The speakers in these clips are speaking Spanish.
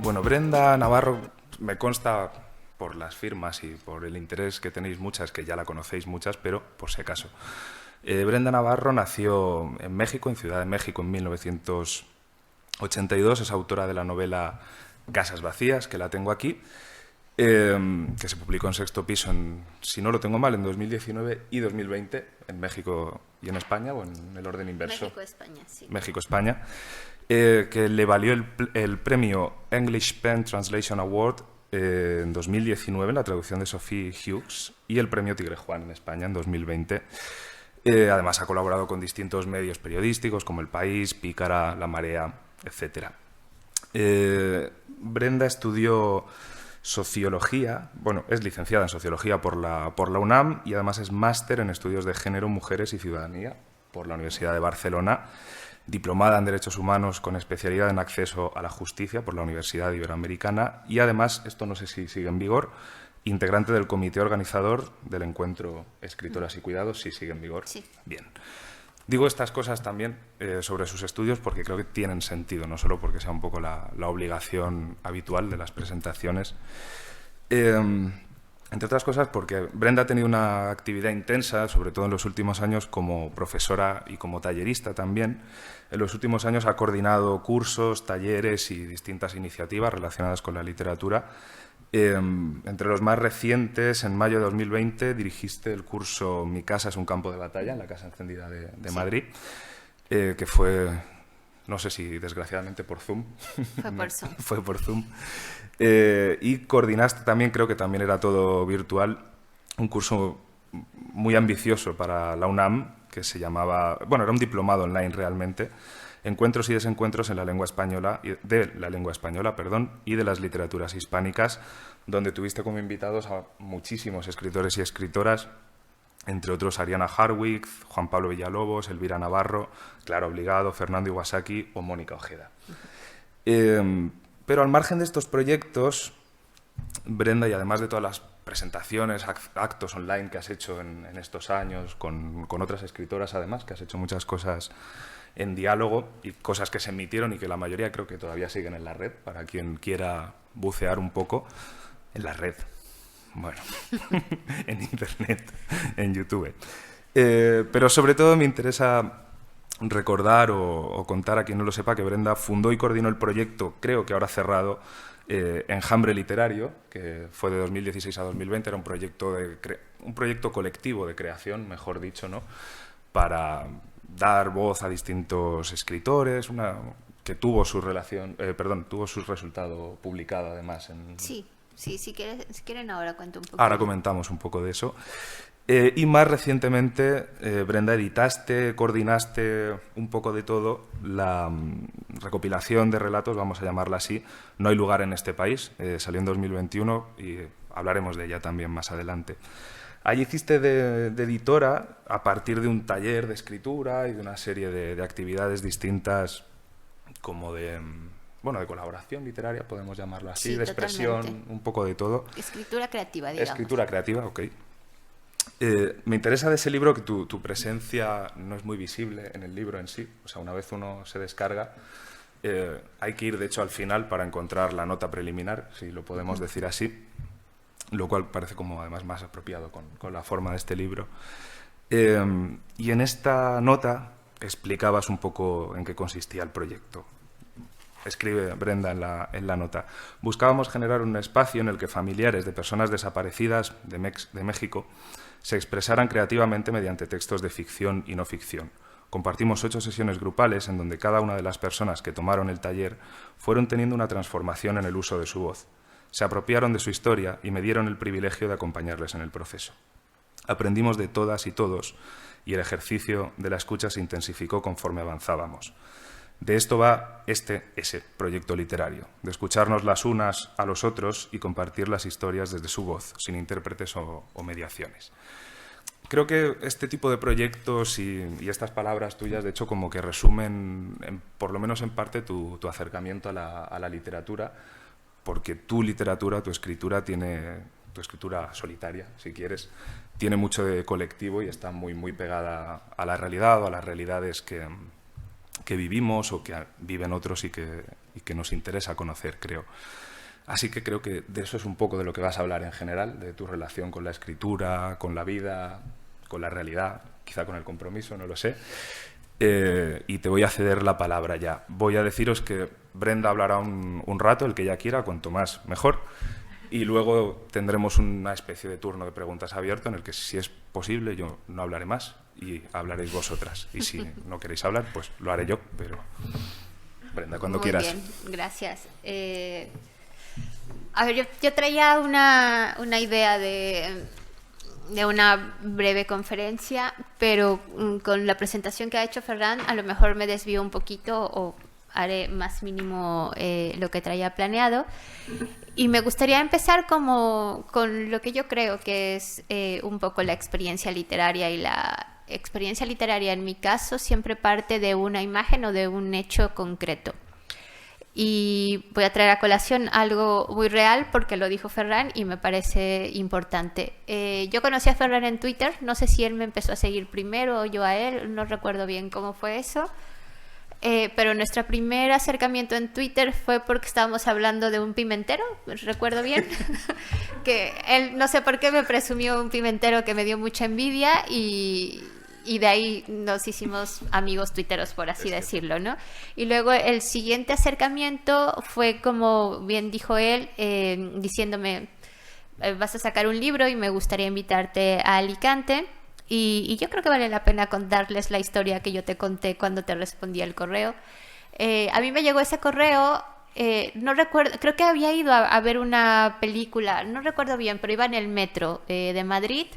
Bueno, Brenda Navarro, me consta por las firmas y por el interés que tenéis muchas, que ya la conocéis muchas, pero por si acaso. Brenda Navarro nació en México, en Ciudad de México, en 1982. Es autora de la novela Casas Vacías, que la tengo aquí, que se publicó en Sexto Piso, si no lo tengo mal, en 2019 y 2020, en México y en España, o en el orden inverso. México-España, sí. México-España, que le valió el premio English Pen Translation Award en 2019, en la traducción de Sophie Hughes, y el premio Tigre Juan en España en 2020. Además, ha colaborado con distintos medios periodísticos como El País, Pícara, La Marea, etc. Brenda estudió sociología, bueno, es licenciada en sociología por la UNAM y además es máster en estudios de género, mujeres y ciudadanía por la Universidad de Barcelona, diplomada en Derechos Humanos con especialidad en acceso a la justicia por la Universidad Iberoamericana y además, esto no sé si sigue en vigor, integrante del comité organizador del encuentro Escritoras y Cuidados, sí sigue en vigor. Sí. Bien. Digo estas cosas también sobre sus estudios porque creo que tienen sentido, no solo porque sea un poco la obligación habitual de las presentaciones. Entre otras cosas porque Brenda ha tenido una actividad intensa, sobre todo en los últimos años, como profesora y como tallerista también. En los últimos años ha coordinado cursos, talleres y distintas iniciativas relacionadas con la literatura. Entre los más recientes, en mayo de 2020, dirigiste el curso Mi casa es un campo de batalla en la Casa Encendida de Sí. Madrid, que fue, no sé si desgraciadamente por Zoom. Fue por Zoom. Fue por Zoom. Y coordinaste también, creo que también era todo virtual, un curso muy ambicioso para la UNAM, que se llamaba, bueno, era un diplomado online realmente, Encuentros y desencuentros en la lengua española, de la lengua española, perdón, y de las literaturas hispánicas, donde tuviste como invitados a muchísimos escritores y escritoras, entre otros Ariana Harwig, Juan Pablo Villalobos, Elvira Navarro, Clara Obligado, Fernando Iwasaki o Mónica Ojeda. Pero al margen de estos proyectos, Brenda, y además de todas las presentaciones, actos online que has hecho en estos años, con otras escritoras además, que has hecho muchas cosas en diálogo y cosas que se emitieron y que la mayoría creo que todavía siguen en la red, para quien quiera bucear un poco en la red. Bueno, en Internet, en YouTube. Pero sobre todo me interesa recordar o contar a quien no lo sepa que Brenda fundó y coordinó el proyecto, creo que ahora cerrado, Enjambre Literario, que fue de 2016 a 2020, era un proyecto colectivo de creación, mejor dicho, ¿no?, para dar voz a distintos escritores, que tuvo su tuvo su resultado publicado además en... Sí, si quieren ahora cuento un poco. Ahora comentamos un poco de eso. Y más recientemente, Brenda, editaste, coordinaste un poco de todo la recopilación de relatos, vamos a llamarla así, No hay lugar en este país, salió en 2021 y hablaremos de ella también más adelante. Allí hiciste de editora a partir de un taller de escritura y de una serie de actividades distintas como de colaboración literaria, podemos llamarlo así, Sí, de expresión, totalmente. un poco de todo. Escritura creativa, digamos. Escritura creativa, ok. Me interesa de ese libro que tu presencia no es muy visible en el libro en sí. O sea, una vez uno se descarga, hay que ir, de hecho, al final para encontrar la nota preliminar, si lo podemos decir así, lo cual parece como además más apropiado con la forma de este libro. Y en esta nota explicabas un poco en qué consistía el proyecto. Escribe Brenda en la nota. Buscábamos generar un espacio en el que familiares de personas desaparecidas de México se expresaran creativamente mediante textos de ficción y no ficción. Compartimos 8 sesiones grupales en donde cada una de las personas que tomaron el taller fueron teniendo una transformación en el uso de su voz. Se apropiaron de su historia y me dieron el privilegio de acompañarles en el proceso. Aprendimos de todas y todos y el ejercicio de la escucha se intensificó conforme avanzábamos. De esto va ese proyecto literario, de escucharnos las unas a los otros y compartir las historias desde su voz, sin intérpretes o mediaciones. Creo que este tipo de proyectos y estas palabras tuyas, de hecho, como que resumen, por lo menos en parte, tu acercamiento a la literatura, porque tu literatura, tu escritura solitaria, si quieres, tiene mucho de colectivo y está muy, muy pegada a la realidad o a las realidades que que vivimos o que viven otros y que nos interesa conocer, creo. Así que creo que de eso es un poco de lo que vas a hablar en general, de tu relación con la escritura, con la vida, con la realidad, quizá con el compromiso, no lo sé. Y te voy a ceder la palabra ya. Voy a deciros que Brenda hablará un rato, el que ella quiera, cuanto más mejor, y luego tendremos una especie de turno de preguntas abierto en el que, si es posible, yo no hablaré más y hablaréis vosotras. Y si no queréis hablar, pues lo haré yo, pero Brenda, cuando quieras. Muy bien, gracias. A ver, yo traía una idea de una breve conferencia, pero con la presentación que ha hecho Ferran, a lo mejor me desvío un poquito o haré más mínimo lo que traía planeado. Y me gustaría empezar con lo que yo creo que es un poco la experiencia literaria, y la experiencia literaria en mi caso siempre parte de una imagen o de un hecho concreto. Y voy a traer a colación algo muy real porque lo dijo Ferran y me parece importante. Yo conocí a Ferran en Twitter, no sé si él me empezó a seguir primero o yo a él, no recuerdo bien cómo fue eso. Pero nuestro primer acercamiento en Twitter fue porque estábamos hablando de un pimentero, recuerdo bien, que él no sé por qué me presumió un pimentero que me dio mucha envidia y de ahí nos hicimos amigos tuiteros, por así decirlo, ¿no? Y luego el siguiente acercamiento fue, como bien dijo él, diciéndome, vas a sacar un libro y me gustaría invitarte a Alicante. Y yo creo que vale la pena contarles la historia que yo te conté cuando te respondí al correo. A mí me llegó ese correo, no recuerdo, creo que había ido a ver una película, no recuerdo bien, pero iba en el metro de Madrid,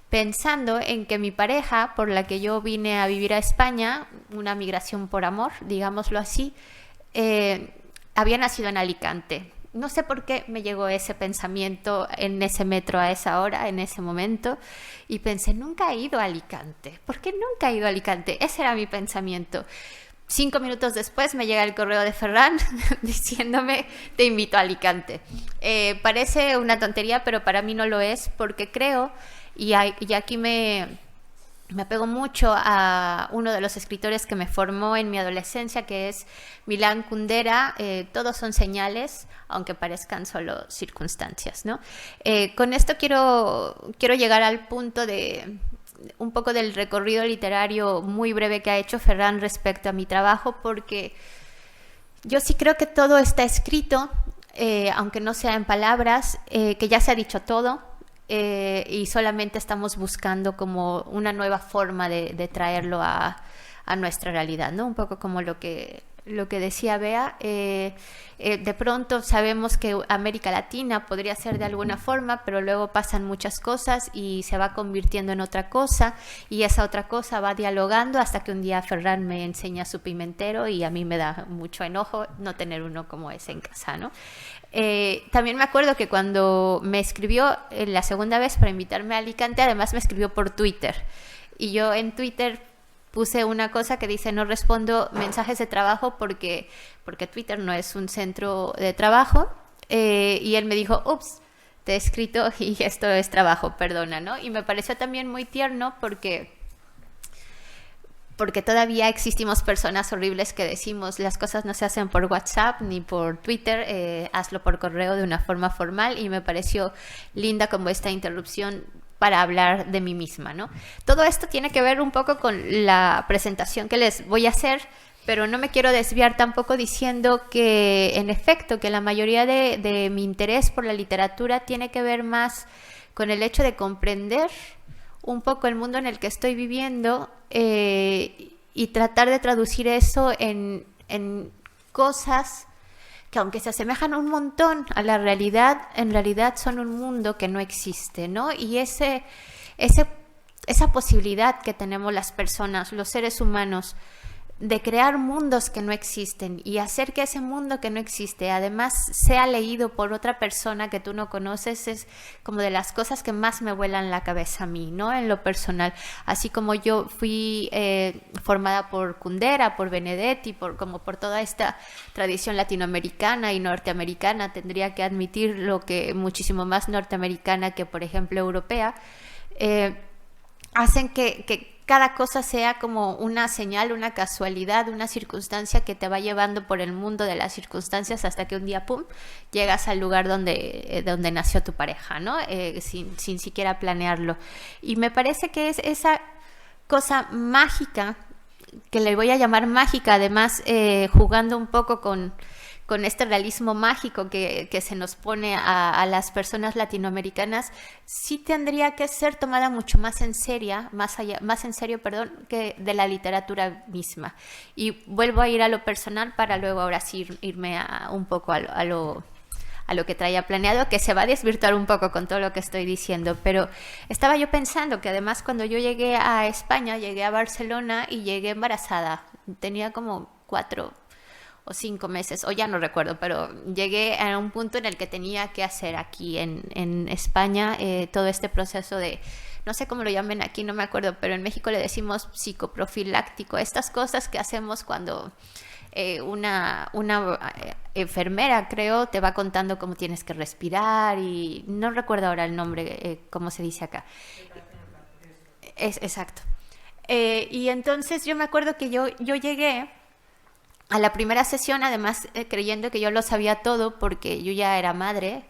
pensando en que mi pareja, por la que yo vine a vivir a España, una migración por amor, digámoslo así, había nacido en Alicante. No sé por qué me llegó ese pensamiento en ese metro a esa hora, en ese momento, y pensé, nunca he ido a Alicante. ¿Por qué nunca he ido a Alicante? Ese era mi pensamiento. 5 minutos después me llega el correo de Ferran diciéndome, te invito a Alicante. Parece una tontería, pero para mí no lo es, porque creo, y aquí me apego mucho a uno de los escritores que me formó en mi adolescencia, que es Milan Kundera. Todos son señales, aunque parezcan solo circunstancias, ¿no? Con esto quiero llegar al punto de un poco del recorrido literario muy breve que ha hecho Ferran respecto a mi trabajo, porque yo sí creo que todo está escrito, aunque no sea en palabras, que ya se ha dicho todo. Y solamente estamos buscando como una nueva forma de traerlo a nuestra realidad, ¿no? Un poco como lo que decía Bea. De pronto sabemos que América Latina podría ser de alguna forma, pero luego pasan muchas cosas y se va convirtiendo en otra cosa, y esa otra cosa va dialogando hasta que un día Ferran me enseña su pimentero y a mí me da mucho enojo no tener uno como ese en casa, ¿no? También me acuerdo que cuando me escribió la segunda vez para invitarme a Alicante, además me escribió por Twitter, y yo en Twitter puse una cosa que dice, no respondo mensajes de trabajo porque Twitter no es un centro de trabajo, y él me dijo, ups, te he escrito y esto es trabajo, perdona, ¿no? Y me pareció también muy tierno porque todavía existimos personas horribles que decimos, las cosas no se hacen por WhatsApp ni por Twitter, hazlo por correo de una forma formal, y me pareció linda como esta interrupción para hablar de mí misma, ¿no? Todo esto tiene que ver un poco con la presentación que les voy a hacer, pero no me quiero desviar tampoco diciendo que, en efecto, que la mayoría de mi interés por la literatura tiene que ver más con el hecho de comprender un poco el mundo en el que estoy viviendo, y tratar de traducir eso en cosas que, aunque se asemejan un montón a la realidad, en realidad son un mundo que no existe, ¿no? Y esa posibilidad que tenemos las personas, los seres humanos, de crear mundos que no existen y hacer que ese mundo que no existe además sea leído por otra persona que tú no conoces, es como de las cosas que más me vuelan la cabeza a mí, ¿no? En lo personal, así como yo fui formada por Kundera, por Benedetti, por toda esta tradición latinoamericana y norteamericana, tendría que admitir lo que muchísimo más norteamericana que, por ejemplo, europea, hacen que cada cosa sea como una señal, una casualidad, una circunstancia que te va llevando por el mundo de las circunstancias hasta que un día, pum, llegas al lugar donde nació tu pareja, ¿no? Sin siquiera planearlo. Y me parece que es esa cosa mágica, que le voy a llamar mágica, además jugando un poco con este realismo mágico que se nos pone a las personas latinoamericanas, sí tendría que ser tomada mucho más en serio, que de la literatura misma. Y vuelvo a ir a lo personal para luego ahora sí irme un poco a lo que traía planeado, que se va a desvirtuar un poco con todo lo que estoy diciendo, pero estaba yo pensando que además cuando yo llegué a España, llegué a Barcelona y llegué embarazada, tenía como 4 o 5 meses, o ya no recuerdo, pero llegué a un punto en el que tenía que hacer aquí en España todo este proceso de, no sé cómo lo llamen aquí, no me acuerdo, pero en México le decimos psicoprofiláctico, estas cosas que hacemos cuando una enfermera, creo, te va contando cómo tienes que respirar y no recuerdo ahora el nombre, cómo se dice acá. Es exacto. Y entonces yo me acuerdo que yo llegué a la primera sesión, además creyendo que yo lo sabía todo porque yo ya era madre,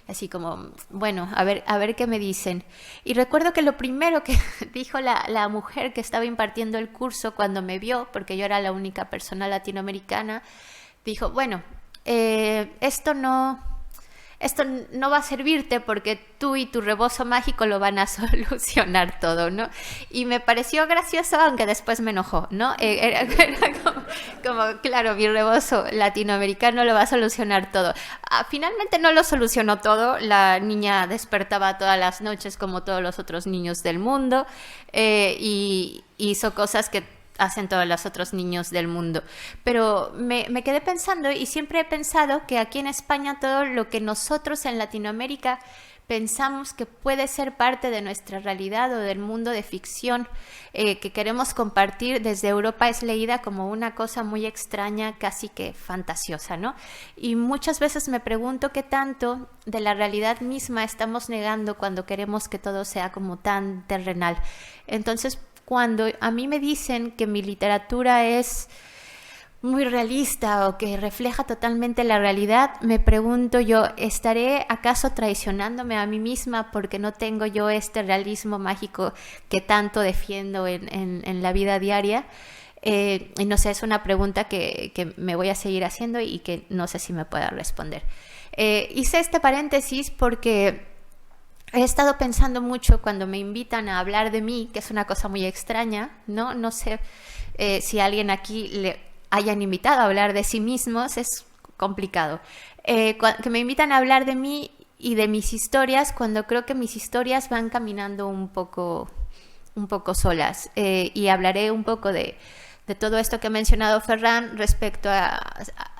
así como, bueno, a ver qué me dicen. Y recuerdo que lo primero que dijo la mujer que estaba impartiendo el curso cuando me vio, porque yo era la única persona latinoamericana, dijo, bueno, esto no va a servirte porque tú y tu rebozo mágico lo van a solucionar todo, ¿no? Y me pareció gracioso, aunque después me enojó, ¿no? Era como, claro, mi rebozo latinoamericano lo va a solucionar todo. Finalmente no lo solucionó todo, la niña despertaba todas las noches como todos los otros niños del mundo y hizo cosas que hacen todos los otros niños del mundo. Pero me quedé pensando, y siempre he pensado que aquí en España todo lo que nosotros en Latinoamérica pensamos que puede ser parte de nuestra realidad o del mundo de ficción que queremos compartir desde Europa es leída como una cosa muy extraña, casi que fantasiosa, ¿no? Y muchas veces me pregunto qué tanto de la realidad misma estamos negando cuando queremos que todo sea como tan terrenal. Entonces, cuando a mí me dicen que mi literatura es muy realista o que refleja totalmente la realidad, me pregunto yo, ¿estaré acaso traicionándome a mí misma porque no tengo yo este realismo mágico que tanto defiendo en la vida diaria? Y no sé, es una pregunta que me voy a seguir haciendo y que no sé si me pueda responder. Hice este paréntesis porque he estado pensando mucho cuando me invitan a hablar de mí, que es una cosa muy extraña, ¿no? No sé si a alguien aquí le hayan invitado a hablar de sí mismos, es complicado. Que me invitan a hablar de mí y de mis historias, cuando creo que mis historias van caminando un poco solas. Y hablaré un poco de todo esto que ha mencionado Ferran respecto a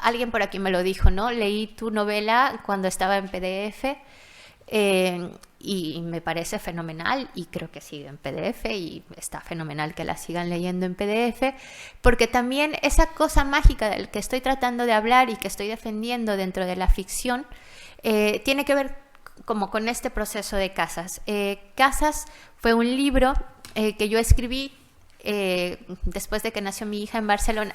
alguien por aquí me lo dijo, ¿no? Leí tu novela cuando estaba en PDF. Y me parece fenomenal y creo que sigue en PDF y está fenomenal que la sigan leyendo en PDF, porque también esa cosa mágica del que estoy tratando de hablar y que estoy defendiendo dentro de la ficción tiene que ver como con este proceso de Casas. Casas fue un libro que yo escribí después de que nació mi hija en Barcelona.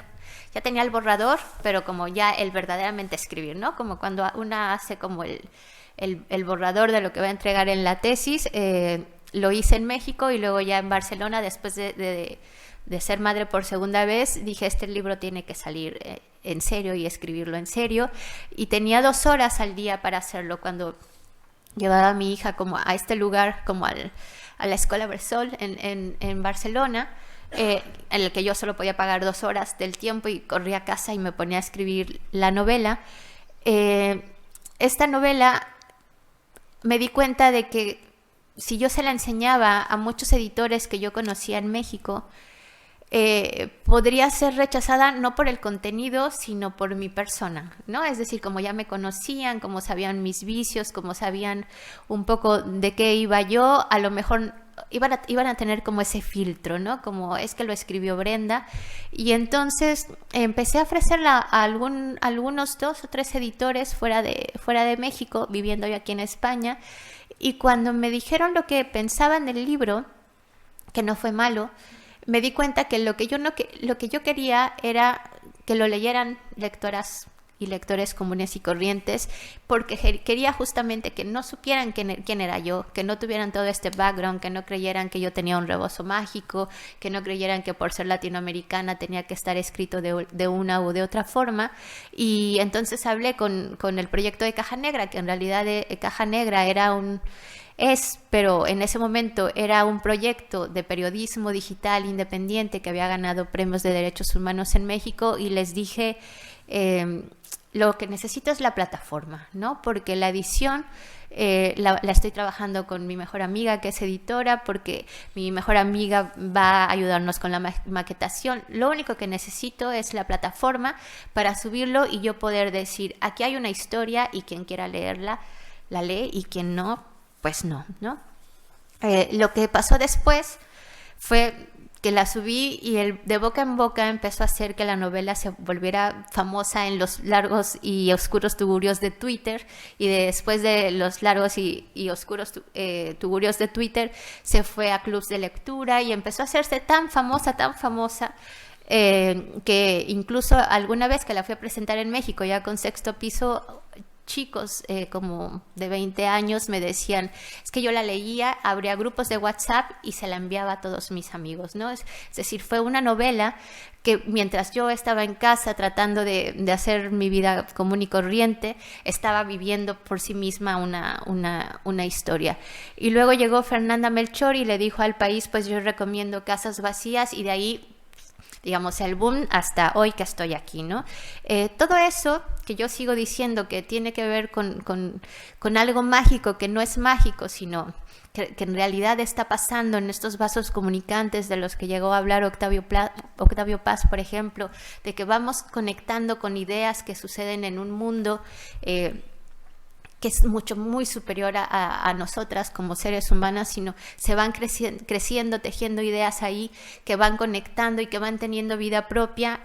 Ya tenía el borrador, pero como ya el verdaderamente escribir, ¿no? Como cuando una hace como el borrador de lo que va a entregar en la tesis, lo hice en México y luego ya en Barcelona, después de ser madre por segunda vez, dije, este libro tiene que salir en serio y escribirlo en serio. Y tenía 2 horas al día para hacerlo cuando llevaba a mi hija como a este lugar, como a la Escola Bressol en Barcelona, en el que yo solo podía pagar 2 horas del tiempo y corría a casa y me ponía a escribir la novela. Esta novela me di cuenta de que si yo se la enseñaba a muchos editores que yo conocía en México, podría ser rechazada no por el contenido, sino por mi persona, ¿no? Es decir, como ya me conocían, como sabían mis vicios, como sabían un poco de qué iba yo, a lo mejor iban a tener como ese filtro, ¿no? Como es que lo escribió Brenda. Y entonces empecé a ofrecerla a algunos 2 o 3 editores fuera de México, viviendo yo aquí en España. Y cuando me dijeron lo que pensaban del libro, que no fue malo, me di cuenta que lo que yo quería era que lo leyeran lectoras y lectores comunes y corrientes, porque quería justamente que no supieran quién era yo, que no tuvieran todo este background, que no creyeran que yo tenía un rebozo mágico, que no creyeran que por ser latinoamericana tenía que estar escrito de una u de otra forma. Y entonces hablé con el proyecto de Caja Negra, que en realidad Caja Negra pero en ese momento era un proyecto de periodismo digital independiente que había ganado premios de derechos humanos en México, y les dije, lo que necesito es la plataforma, ¿no? Porque la edición la estoy trabajando con mi mejor amiga, que es editora, porque mi mejor amiga va a ayudarnos con la maquetación. Lo único que necesito es la plataforma para subirlo y yo poder decir, aquí hay una historia y quien quiera leerla, la lee, y quien no, pues no, ¿no? Lo que pasó después fue que la subí y de boca en boca empezó a hacer que la novela se volviera famosa en los largos y oscuros tugurios de Twitter, y después de los largos y oscuros tugurios de Twitter se fue a clubs de lectura y empezó a hacerse tan famosa, que incluso alguna vez que la fui a presentar en México ya con Sexto Piso, chicos como de 20 años me decían, es que yo la leía, abría grupos de WhatsApp y se la enviaba a todos mis amigos, ¿no? Es decir, fue una novela que mientras yo estaba en casa tratando de hacer mi vida común y corriente, estaba viviendo por sí misma una historia. Y luego llegó Fernanda Melchor y le dijo al país, pues yo recomiendo Casas Vacías, y de ahí, digamos, el boom hasta hoy que estoy aquí, ¿no? Todo eso que yo sigo diciendo que tiene que ver con algo mágico, que no es mágico, sino que en realidad está pasando en estos vasos comunicantes de los que llegó a hablar Octavio Paz, por ejemplo, de que vamos conectando con ideas que suceden en un mundo que es muy superior a nosotras como seres humanas, sino se van creciendo, tejiendo ideas ahí que van conectando y que van teniendo vida propia.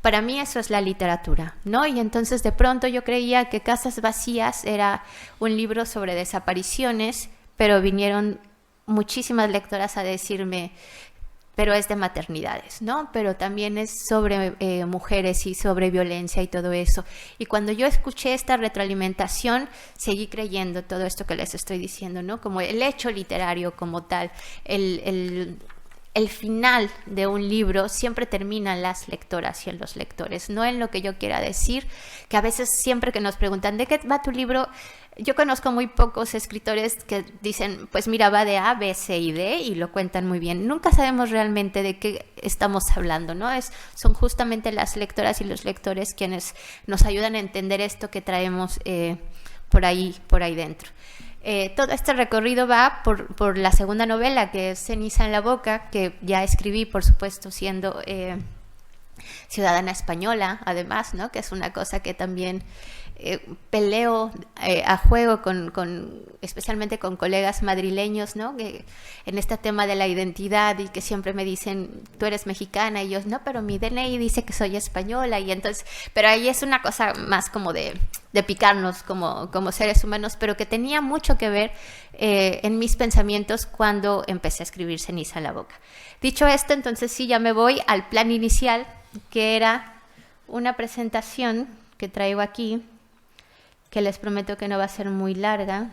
Para mí eso es la literatura, ¿no? Y entonces de pronto yo creía que Casas Vacías era un libro sobre desapariciones, pero vinieron muchísimas lectoras a decirme, pero es de maternidades, ¿no? Pero también es sobre mujeres y sobre violencia y todo eso. Y cuando yo escuché esta retroalimentación, seguí creyendo todo esto que les estoy diciendo, ¿no? Como el hecho literario como tal, el final de un libro siempre termina en las lectoras y en los lectores, no en lo que yo quiera decir, que a veces siempre que nos preguntan, ¿de qué va tu libro? Yo conozco muy pocos escritores que dicen, pues mira, va de A, B, C y D, y lo cuentan muy bien. Nunca sabemos realmente de qué estamos hablando, ¿no? Son justamente las lectoras y los lectores quienes nos ayudan a entender esto que traemos por ahí dentro. Todo este recorrido va por la segunda novela, que es Ceniza en la boca, que ya escribí, por supuesto, siendo ciudadana española, además, ¿no? Que es una cosa que también peleo a juego especialmente con colegas madrileños, ¿no? Que en este tema de la identidad, y que siempre me dicen, tú eres mexicana, y yo, no, pero mi DNI dice que soy española, y entonces, pero ahí es una cosa más como de picarnos como seres humanos, pero que tenía mucho que ver en mis pensamientos cuando empecé a escribir Ceniza en la boca. Dicho esto, entonces sí, ya me voy al plan inicial, que era una presentación que traigo aquí, que les prometo que no va a ser muy larga.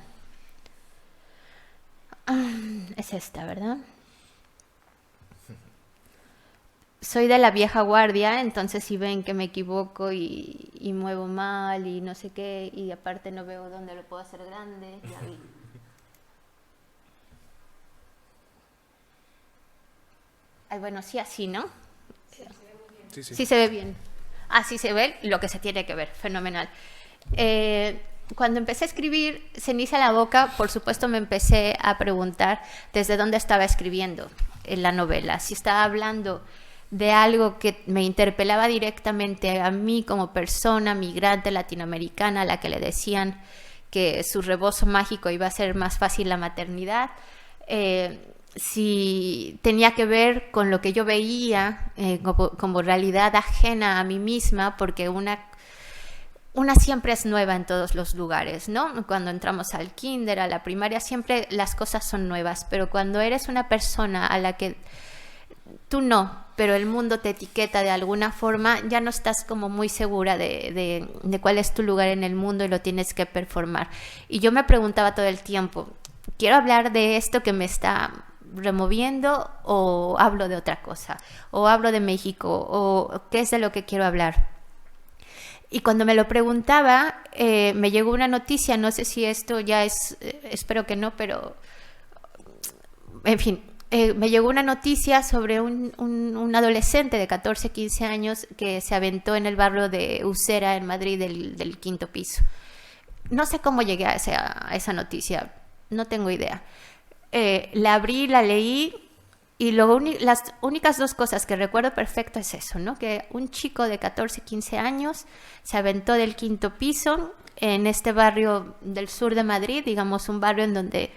Es esta, ¿verdad? Soy de la vieja guardia, entonces si ven que me equivoco y muevo mal y no sé qué, y aparte no veo dónde lo puedo hacer grande, ya vi. Ay, bueno, sí, así, ¿no? Sí, sí. Sí se ve bien. Así se ve lo que se tiene que ver, fenomenal. Cuando empecé a escribir Ceniza en la boca, por supuesto me empecé a preguntar desde dónde estaba escribiendo en la novela, si estaba hablando de algo que me interpelaba directamente a mí como persona migrante latinoamericana, a la que le decían que su rebozo mágico iba a ser más fácil la maternidad, si tenía que ver con lo que yo veía como realidad ajena a mí misma, porque una siempre es nueva en todos los lugares, ¿no? Cuando entramos al kinder, a la primaria, siempre las cosas son nuevas, pero cuando eres una persona a la que tú no, pero el mundo te etiqueta de alguna forma, ya no estás como muy segura de cuál es tu lugar en el mundo y lo tienes que performar. Y yo me preguntaba todo el tiempo, ¿quiero hablar de esto que me está removiendo o hablo de otra cosa? ¿O hablo de México? ¿O qué es de lo que quiero hablar? Y cuando me lo preguntaba, me llegó una noticia, no sé si esto ya es, espero que no, pero en fin, me llegó una noticia sobre un adolescente de 14, 15 años que se aventó en el barrio de Usera, en Madrid, del quinto piso. No sé cómo llegué a esa noticia, no tengo idea. La abrí, la leí y las únicas dos cosas que recuerdo perfecto es eso, ¿no? Que un chico de 14, 15 años se aventó del quinto piso en este barrio del sur de Madrid, digamos un barrio en donde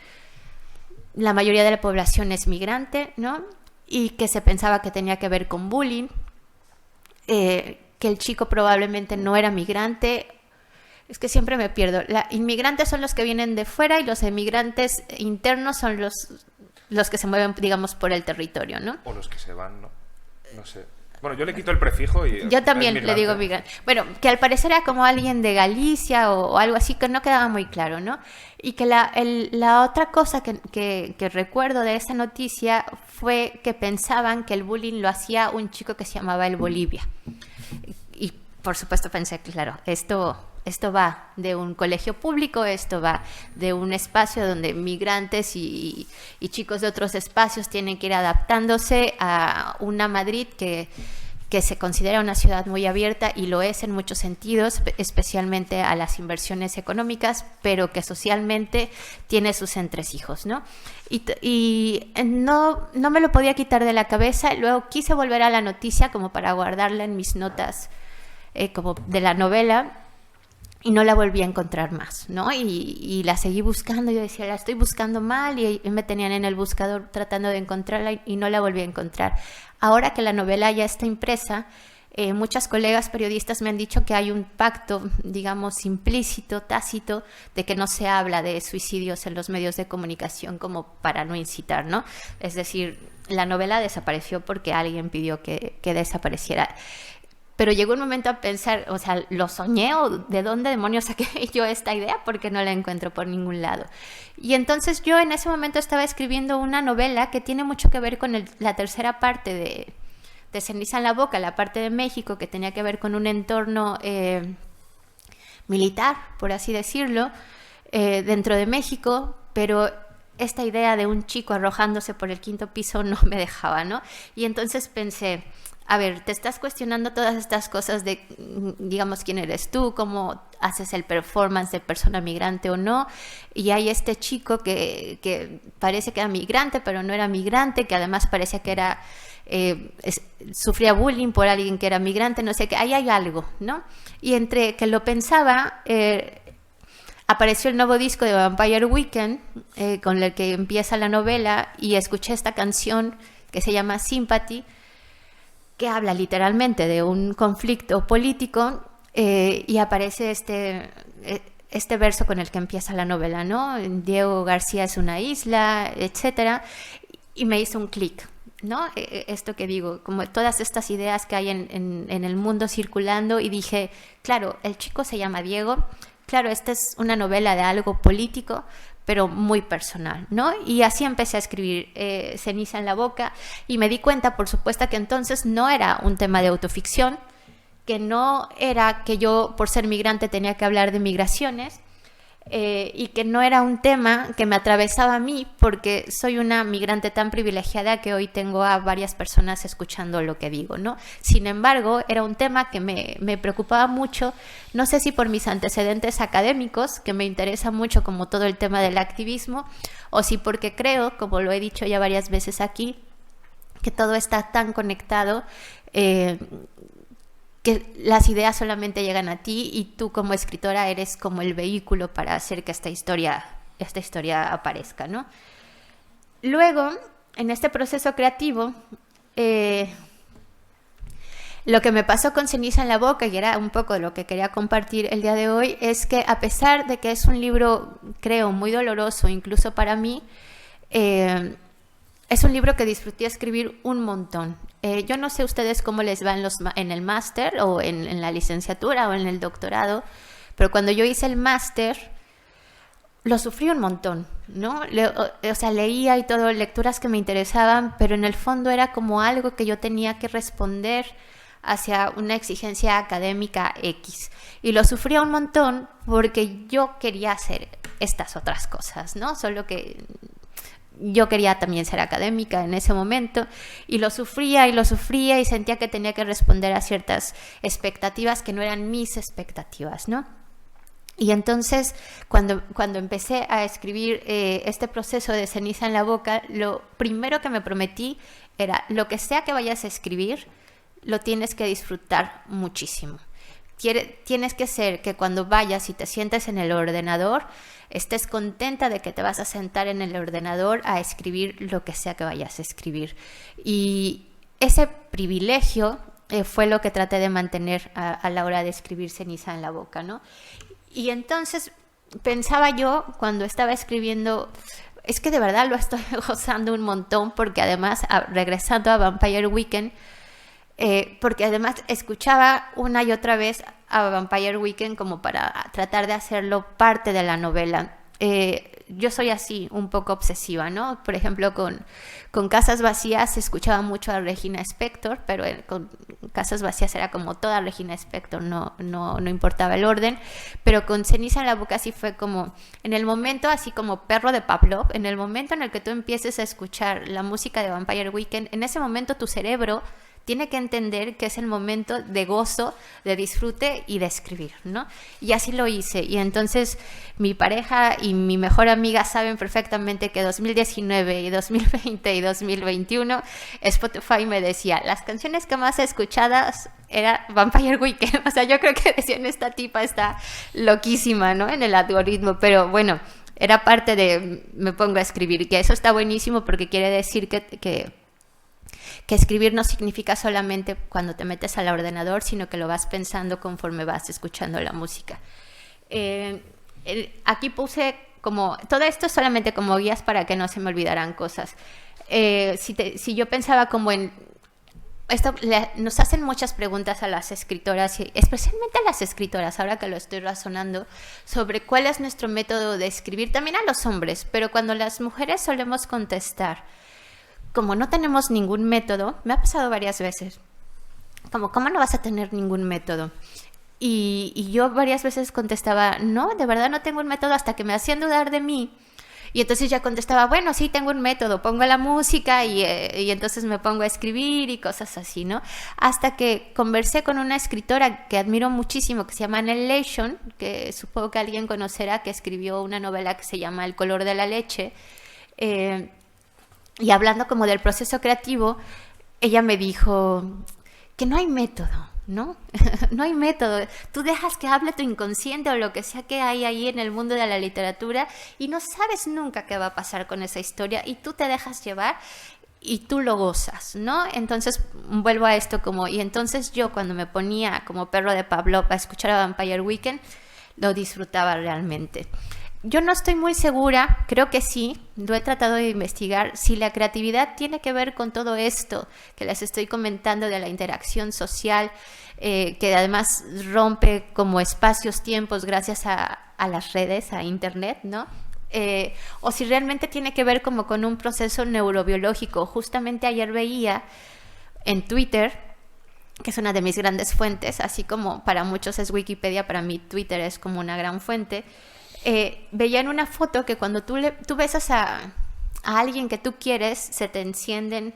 la mayoría de la población es migrante, ¿no? Y que se pensaba que tenía que ver con bullying, que el chico probablemente no era migrante. Es que siempre me pierdo. Los inmigrantes son los que vienen de fuera y los emigrantes internos son los que se mueven, digamos, por el territorio, ¿no? O los que se van, ¿no? No sé. Bueno, yo le quito el prefijo y... Yo también le digo migrante. Bueno, que al parecer era como alguien de Galicia o algo así, que no quedaba muy claro, ¿no? Y que la otra cosa que recuerdo de esa noticia fue que pensaban que el bullying lo hacía un chico que se llamaba el Bolivia. Y por supuesto pensé, claro, esto va de un colegio público, esto va de un espacio donde migrantes y chicos de otros espacios tienen que ir adaptándose a una Madrid que se considera una ciudad muy abierta y lo es en muchos sentidos, especialmente a las inversiones económicas, pero que socialmente tiene sus entresijos, ¿no? Y no me lo podía quitar de la cabeza. Luego quise volver a la noticia como para guardarla en mis notas como de la novela, y no la volví a encontrar más, ¿no? Y la seguí buscando, yo decía, la estoy buscando mal, y me tenían en el buscador tratando de encontrarla y no la volví a encontrar. Ahora que la novela ya está impresa, muchas colegas periodistas me han dicho que hay un pacto, digamos, implícito, tácito, de que no se habla de suicidios en los medios de comunicación como para no incitar, ¿no? Es decir, la novela desapareció porque alguien pidió que desapareciera. Pero llegó un momento a pensar, o sea, ¿lo soñé o de dónde demonios saqué yo esta idea? Porque no la encuentro por ningún lado. Y entonces yo en ese momento estaba escribiendo una novela que tiene mucho que ver con la tercera parte de Ceniza en la boca, la parte de México, que tenía que ver con un entorno militar, por así decirlo, dentro de México, pero esta idea de un chico arrojándose por el quinto piso no me dejaba, ¿no? Y entonces pensé, a ver, te estás cuestionando todas estas cosas de, digamos, quién eres tú, cómo haces el performance de persona migrante o no, y hay este chico que parece que era migrante, pero no era migrante, que además parecía que era sufría bullying por alguien que era migrante, no sé qué, ahí hay algo, ¿no? Y entre que lo pensaba, apareció el nuevo disco de Vampire Weekend, con el que empieza la novela, y escuché esta canción que se llama Sympathy, que habla literalmente de un conflicto político, y aparece este verso con el que empieza la novela, ¿no? Diego García es una isla, etcétera, y me hizo un clic, ¿no? Esto que digo, como todas estas ideas que hay en el mundo circulando, y dije, claro, el chico se llama Diego, claro, esta es una novela de algo político, pero muy personal, ¿no? Y así empecé a escribir Ceniza en la boca, y me di cuenta, por supuesto, que entonces no era un tema de autoficción, que no era que yo, por ser migrante, tenía que hablar de migraciones, y que no era un tema que me atravesaba a mí, porque soy una migrante tan privilegiada que hoy tengo a varias personas escuchando lo que digo, ¿no? Sin embargo, era un tema que me preocupaba mucho, no sé si por mis antecedentes académicos, que me interesa mucho como todo el tema del activismo, o si porque creo, como lo he dicho ya varias veces aquí, que todo está tan conectado, que las ideas solamente llegan a ti y tú como escritora eres como el vehículo para hacer que esta historia aparezca, ¿no? Luego, en este proceso creativo, lo que me pasó con Ceniza en la boca, y era un poco lo que quería compartir el día de hoy, es que a pesar de que es un libro, creo, muy doloroso, incluso para mí, el es un libro que disfruté escribir un montón. Yo no sé ustedes cómo les va en el máster o en la licenciatura o en el doctorado, pero cuando yo hice el máster lo sufrí un montón, ¿no? O sea, leía y todo, lecturas que me interesaban, pero en el fondo era como algo que yo tenía que responder hacia una exigencia académica X. Y lo sufría un montón porque yo quería hacer estas otras cosas, ¿no? Solo que yo quería también ser académica en ese momento y lo sufría y sentía que tenía que responder a ciertas expectativas que no eran mis expectativas, ¿no? Y entonces, cuando empecé a escribir este proceso de Ceniza en la boca, lo primero que me prometí era, lo que sea que vayas a escribir, lo tienes que disfrutar muchísimo. Tienes que ser que cuando vayas y te sientes en el ordenador, estés contenta de que te vas a sentar en el ordenador a escribir lo que sea que vayas a escribir. Y ese privilegio fue lo que traté de mantener a la hora de escribir Ceniza en la boca, ¿no? Y entonces pensaba yo cuando estaba escribiendo, es que de verdad lo estoy gozando un montón porque además, regresando a Vampire Weekend, porque además escuchaba una y otra vez a Vampire Weekend como para tratar de hacerlo parte de la novela. Yo soy así, un poco obsesiva, ¿no? Por ejemplo, con Casas Vacías escuchaba mucho a Regina Spektor, pero con Casas Vacías era como toda Regina Spektor, no importaba el orden. Pero con Ceniza en la boca sí fue como, en el momento, así como perro de Pavlov, en el momento en el que tú empieces a escuchar la música de Vampire Weekend, en ese momento tu cerebro tiene que entender que es el momento de gozo, de disfrute y de escribir, ¿no? Y así lo hice. Y entonces mi pareja y mi mejor amiga saben perfectamente que 2019 y 2020 y 2021 Spotify me decía, las canciones que más escuchadas era Vampire Weekend. O sea, yo creo que decían, esta tipa está loquísima, ¿no? En el algoritmo. Pero bueno, era parte de me pongo a escribir, que eso está buenísimo porque quiere decir que escribir no significa solamente cuando te metes al ordenador, sino que lo vas pensando conforme vas escuchando la música. Aquí puse como, todo esto solamente como guías para que no se me olvidaran cosas. Si yo pensaba como en, nos hacen muchas preguntas a las escritoras, y especialmente a las escritoras, ahora que lo estoy razonando, sobre cuál es nuestro método de escribir, también a los hombres, pero cuando las mujeres solemos contestar, como no tenemos ningún método, me ha pasado varias veces, como, ¿cómo no vas a tener ningún método? Y yo varias veces contestaba, no, de verdad no tengo un método, hasta que me hacían dudar de mí. Y entonces ya contestaba, bueno, sí tengo un método, pongo la música y entonces me pongo a escribir y cosas así, ¿no? Hasta que conversé con una escritora que admiro muchísimo, que se llama Nell Leishon, que supongo que alguien conocerá, que escribió una novela que se llama El color de la leche, y hablando como del proceso creativo, ella me dijo que no hay método, ¿no? No hay método. Tú dejas que hable tu inconsciente o lo que sea que hay ahí en el mundo de la literatura y no sabes nunca qué va a pasar con esa historia y tú te dejas llevar y tú lo gozas, ¿no? Entonces vuelvo a esto como, y entonces yo cuando me ponía como perro de Pavlov a escuchar a Vampire Weekend, lo disfrutaba realmente. Yo no estoy muy segura, creo que sí, lo he tratado de investigar, si la creatividad tiene que ver con todo esto que les estoy comentando de la interacción social, que además rompe como espacios, tiempos gracias a las redes, a internet, ¿no? O si realmente tiene que ver como con un proceso neurobiológico. Justamente ayer veía en Twitter, que es una de mis grandes fuentes, así como para muchos es Wikipedia, para mí Twitter es como una gran fuente. Veía en una foto que cuando tú besas a alguien que tú quieres, se te encienden,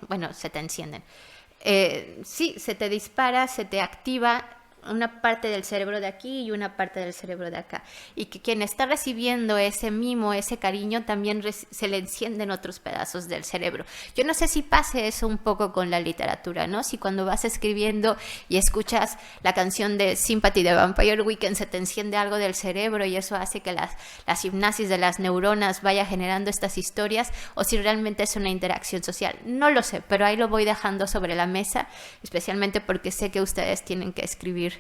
sí, se te dispara, se te activa una parte del cerebro de aquí y una parte del cerebro de acá. Y que quien está recibiendo ese mimo, ese cariño, también se le encienden otros pedazos del cerebro. Yo no sé si pase eso un poco con la literatura, ¿no? Si cuando vas escribiendo y escuchas la canción de Sympathy de Vampire Weekend se te enciende algo del cerebro y eso hace que la hipnosis de las neuronas vaya generando estas historias, o si realmente es una interacción social. No lo sé, pero ahí lo voy dejando sobre la mesa, especialmente porque sé que ustedes tienen que escribir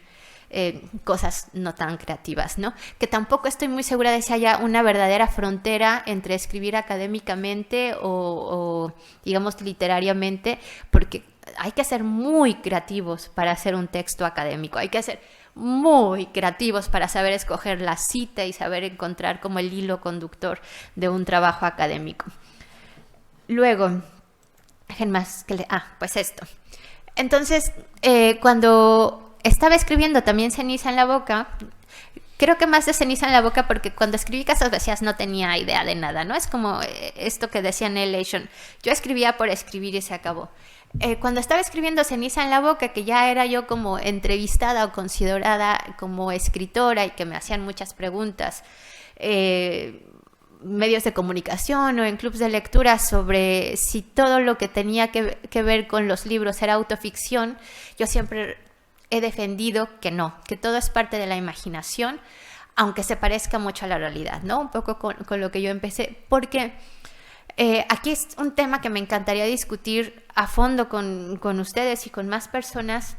cosas no tan creativas, ¿no? Que tampoco estoy muy segura de si haya una verdadera frontera entre escribir académicamente o digamos, literariamente, porque hay que ser muy creativos para hacer un texto académico, hay que ser muy creativos para saber escoger la cita y saber encontrar como el hilo conductor de un trabajo académico. Luego, pues esto. Entonces, cuando estaba escribiendo también Ceniza en la boca, creo que más de Ceniza en la boca porque cuando escribí Casas Vacías no tenía idea de nada, ¿no? Es como esto que decía Neil Ashton, yo escribía por escribir y se acabó. Cuando estaba escribiendo Ceniza en la boca, que ya era yo como entrevistada o considerada como escritora y que me hacían muchas preguntas, medios de comunicación o en clubs de lectura sobre si todo lo que tenía que ver con los libros era autoficción, yo siempre he defendido que no, que todo es parte de la imaginación, aunque se parezca mucho a la realidad, ¿no? Un poco con lo que yo empecé, porque aquí es un tema que me encantaría discutir a fondo con ustedes y con más personas,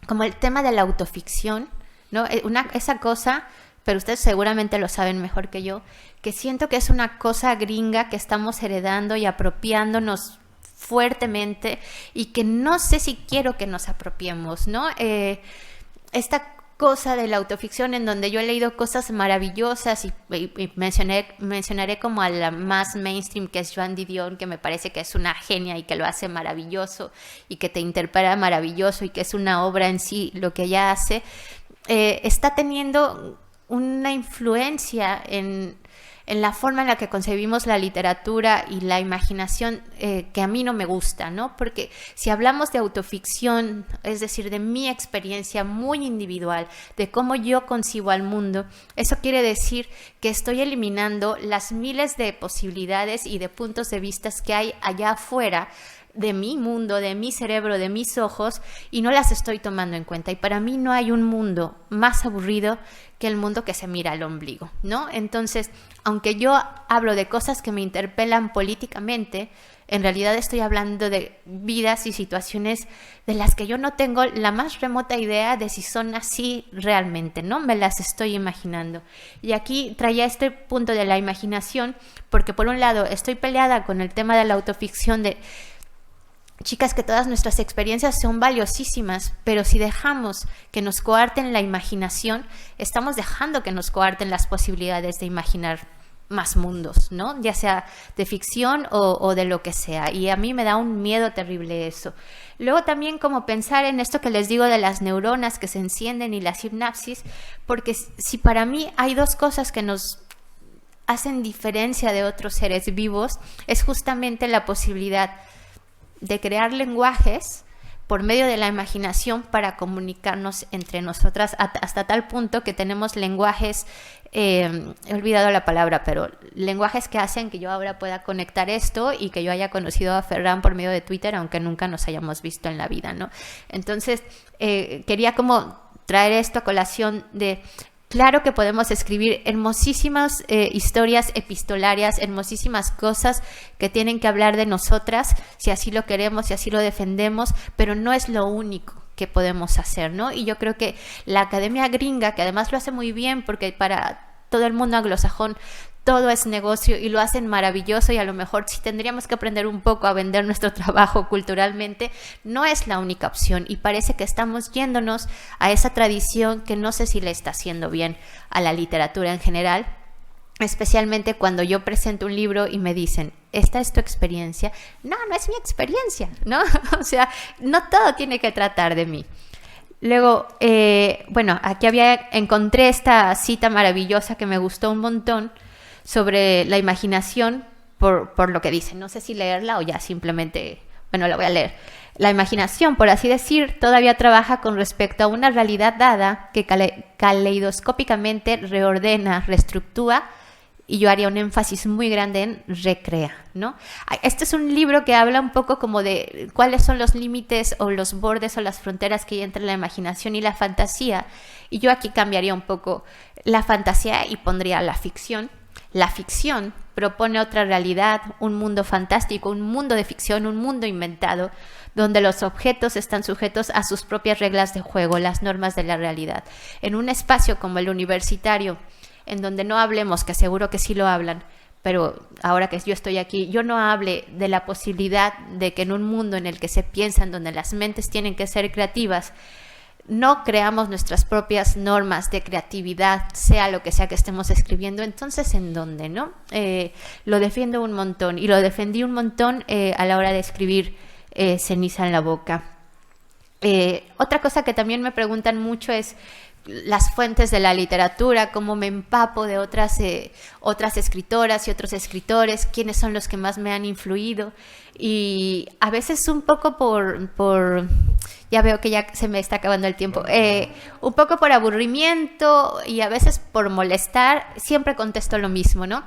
como el tema de la autoficción, ¿no? Esa cosa, pero ustedes seguramente lo saben mejor que yo, que siento que es una cosa gringa que estamos heredando y apropiándonos fuertemente y que no sé si quiero que nos apropiemos, ¿no? Esta cosa de la autoficción en donde yo he leído cosas maravillosas y mencionaré como a la más mainstream, que es Joan Didion, que me parece que es una genia y que lo hace maravilloso y que te interpreta maravilloso y que es una obra en sí lo que ella hace, está teniendo una influencia en la forma en la que concebimos la literatura y la imaginación que a mí no me gusta, ¿no? Porque si hablamos de autoficción, es decir, de mi experiencia muy individual, de cómo yo concibo al mundo, eso quiere decir que estoy eliminando las miles de posibilidades y de puntos de vista que hay allá afuera de mi mundo, de mi cerebro, de mis ojos, y no las estoy tomando en cuenta. Y para mí no hay un mundo más aburrido que el mundo que se mira al ombligo, ¿no? Entonces, aunque yo hablo de cosas que me interpelan políticamente, en realidad estoy hablando de vidas y situaciones de las que yo no tengo la más remota idea de si son así realmente, ¿no? Me las estoy imaginando. Y aquí traía este punto de la imaginación, porque por un lado estoy peleada con el tema de la autoficción de chicas, que todas nuestras experiencias son valiosísimas, pero si dejamos que nos coarten la imaginación, estamos dejando que nos coarten las posibilidades de imaginar más mundos, ¿no? Ya sea de ficción o de lo que sea. Y a mí me da un miedo terrible eso. Luego también como pensar en esto que les digo de las neuronas que se encienden y la sinapsis, porque si para mí hay dos cosas que nos hacen diferencia de otros seres vivos, es justamente la posibilidad de crear lenguajes por medio de la imaginación para comunicarnos entre nosotras hasta tal punto que tenemos lenguajes, he olvidado la palabra, pero lenguajes que hacen que yo ahora pueda conectar esto y que yo haya conocido a Ferran por medio de Twitter, aunque nunca nos hayamos visto en la vida, ¿no? Entonces, quería como traer esto a colación de... Claro que podemos escribir hermosísimas historias epistolarias, hermosísimas cosas que tienen que hablar de nosotras, si así lo queremos, si así lo defendemos, pero no es lo único que podemos hacer, ¿no? Y yo creo que la academia gringa, que además lo hace muy bien, porque para todo el mundo anglosajón todo es negocio y lo hacen maravilloso, y a lo mejor sí tendríamos que aprender un poco a vender nuestro trabajo culturalmente, no es la única opción, y parece que estamos yéndonos a esa tradición que no sé si le está haciendo bien a la literatura en general, especialmente cuando yo presento un libro y me dicen, ¿esta es tu experiencia? No, no es mi experiencia, ¿no? O sea, no todo tiene que tratar de mí. Luego, bueno, aquí encontré esta cita maravillosa que me gustó un montón sobre la imaginación por lo que dice. No sé si leerla o ya simplemente, bueno, la voy a leer. La imaginación, por así decir, todavía trabaja con respecto a una realidad dada que caleidoscópicamente reordena, reestructura, y yo haría un énfasis muy grande en recrea, ¿no? Este es un libro que habla un poco como de cuáles son los límites o los bordes o las fronteras que hay entre la imaginación y la fantasía, y yo aquí cambiaría un poco la fantasía y pondría la ficción. La ficción propone otra realidad, un mundo fantástico, un mundo de ficción, un mundo inventado, donde los objetos están sujetos a sus propias reglas de juego, las normas de la realidad. En un espacio como el universitario, en donde no hablemos, que seguro que sí lo hablan, pero ahora que yo estoy aquí, yo no hable de la posibilidad de que en un mundo en el que se piensa, en donde las mentes tienen que ser creativas, no creamos nuestras propias normas de creatividad, sea lo que sea que estemos escribiendo. Entonces, ¿en dónde, no? Lo defiendo un montón, y lo defendí un montón a la hora de escribir Ceniza en la boca. Otra cosa que también me preguntan mucho es las fuentes de la literatura, cómo me empapo de otras escritoras y otros escritores, quiénes son los que más me han influido. Y a veces un poco por ya veo que ya se me está acabando el tiempo, un poco por aburrimiento y a veces por molestar, siempre contesto lo mismo, ¿no?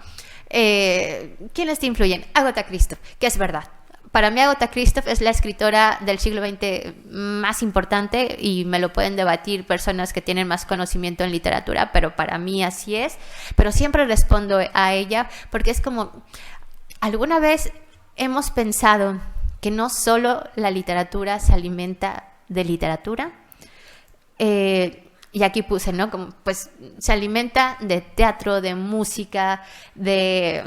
¿Quiénes te influyen? Agatha Christie, que es verdad. Para mí Agatha Christie es la escritora del siglo XX más importante, y me lo pueden debatir personas que tienen más conocimiento en literatura, pero para mí así es. Pero siempre respondo a ella porque es como, ¿alguna vez hemos pensado que no solo la literatura se alimenta de literatura? Y aquí puse, ¿no? Como, pues se alimenta de teatro, de música, de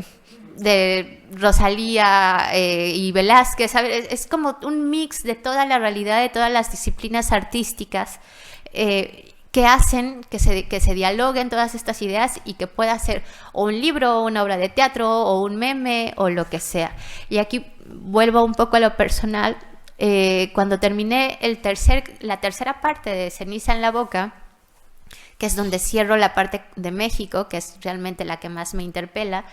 Rosalía y Velázquez, ¿sabes? Es como un mix de toda la realidad, de todas las disciplinas artísticas que hacen que se dialoguen todas estas ideas y que pueda ser o un libro, o una obra de teatro, o un meme, o lo que sea. Y aquí vuelvo un poco a lo personal. Cuando terminé la tercera parte de Ceniza en la boca, que es donde cierro la parte de México, que es realmente la que más me interpela,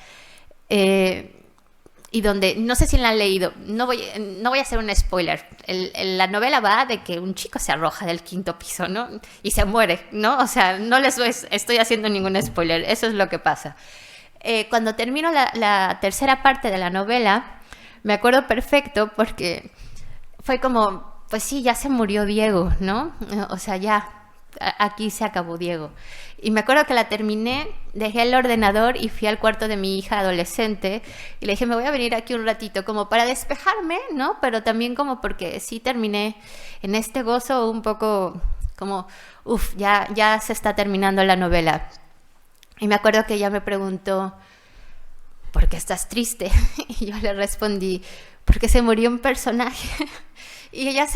y donde, no sé si la han leído, no voy a hacer un spoiler, la novela va de que un chico se arroja del 5º piso, ¿no? Y se muere, ¿no? O sea, no les estoy haciendo ningún spoiler, eso es lo que pasa. Cuando termino la tercera parte de la novela, me acuerdo perfecto porque fue como, pues sí, ya se murió Diego, ¿no? O sea, ya, aquí se acabó Diego. Y me acuerdo que la terminé, dejé el ordenador y fui al cuarto de mi hija adolescente y le dije, me voy a venir aquí un ratito como para despejarme, ¿no? Pero también como porque sí terminé en este gozo un poco como, ya se está terminando la novela. Y me acuerdo que ella me preguntó, ¿por qué estás triste? Y yo le respondí, porque se murió un personaje. Y ella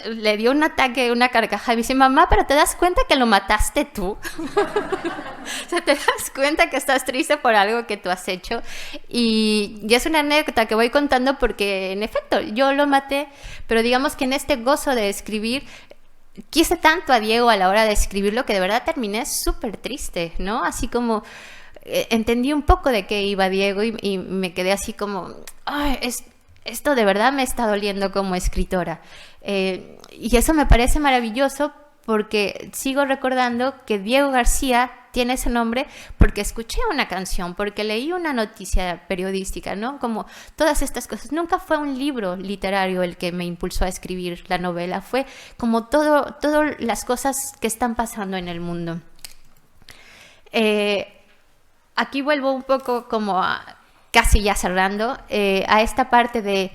le dio un ataque, una carcajada, y me dice, mamá, ¿pero te das cuenta que lo mataste tú? O sea, ¿te das cuenta que estás triste por algo que tú has hecho? Y es una anécdota que voy contando porque, en efecto, yo lo maté, pero digamos que en este gozo de escribir, quise tanto a Diego a la hora de escribirlo que de verdad terminé súper triste, ¿no? Así como entendí un poco de qué iba Diego y me quedé así como, ay, esto de verdad me está doliendo como escritora. Y eso me parece maravilloso porque sigo recordando que Diego García tiene ese nombre porque escuché una canción, porque leí una noticia periodística, ¿no? Como todas estas cosas. Nunca fue un libro literario el que me impulsó a escribir la novela, fue como todas las cosas que están pasando en el mundo. Aquí vuelvo un poco como casi ya cerrando, a esta parte de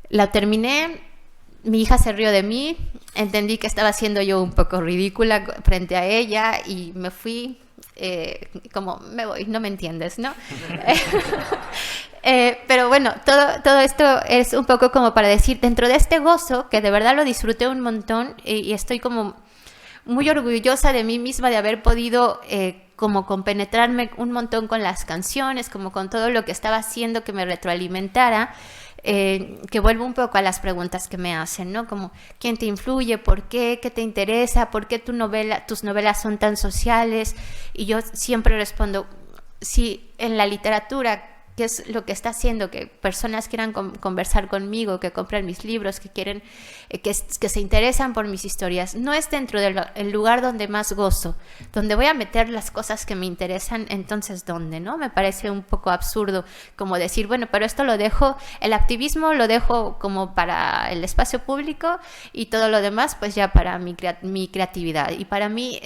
la terminé, mi hija se rió de mí, entendí que estaba siendo yo un poco ridícula frente a ella y me fui como me voy, no me entiendes, ¿no? Pero bueno, todo esto es un poco como para decir, dentro de este gozo, que de verdad lo disfruté un montón y estoy como muy orgullosa de mí misma de haber podido como compenetrarme un montón con las canciones, como con todo lo que estaba haciendo que me retroalimentara, que vuelvo un poco a las preguntas que me hacen, ¿no? Como, ¿quién te influye? ¿Por qué? ¿Qué te interesa? ¿Por qué tus novelas son tan sociales? Y yo siempre respondo, si en la literatura, ¿qué es lo que está haciendo que personas quieran conversar conmigo, que compren mis libros, que quieren, que se interesan por mis historias? No es dentro del lugar donde más gozo, donde voy a meter las cosas que me interesan, entonces ¿dónde? ¿No? Me parece un poco absurdo como decir, bueno, pero esto lo dejo, el activismo lo dejo como para el espacio público y todo lo demás pues ya para mi creatividad. Y para mí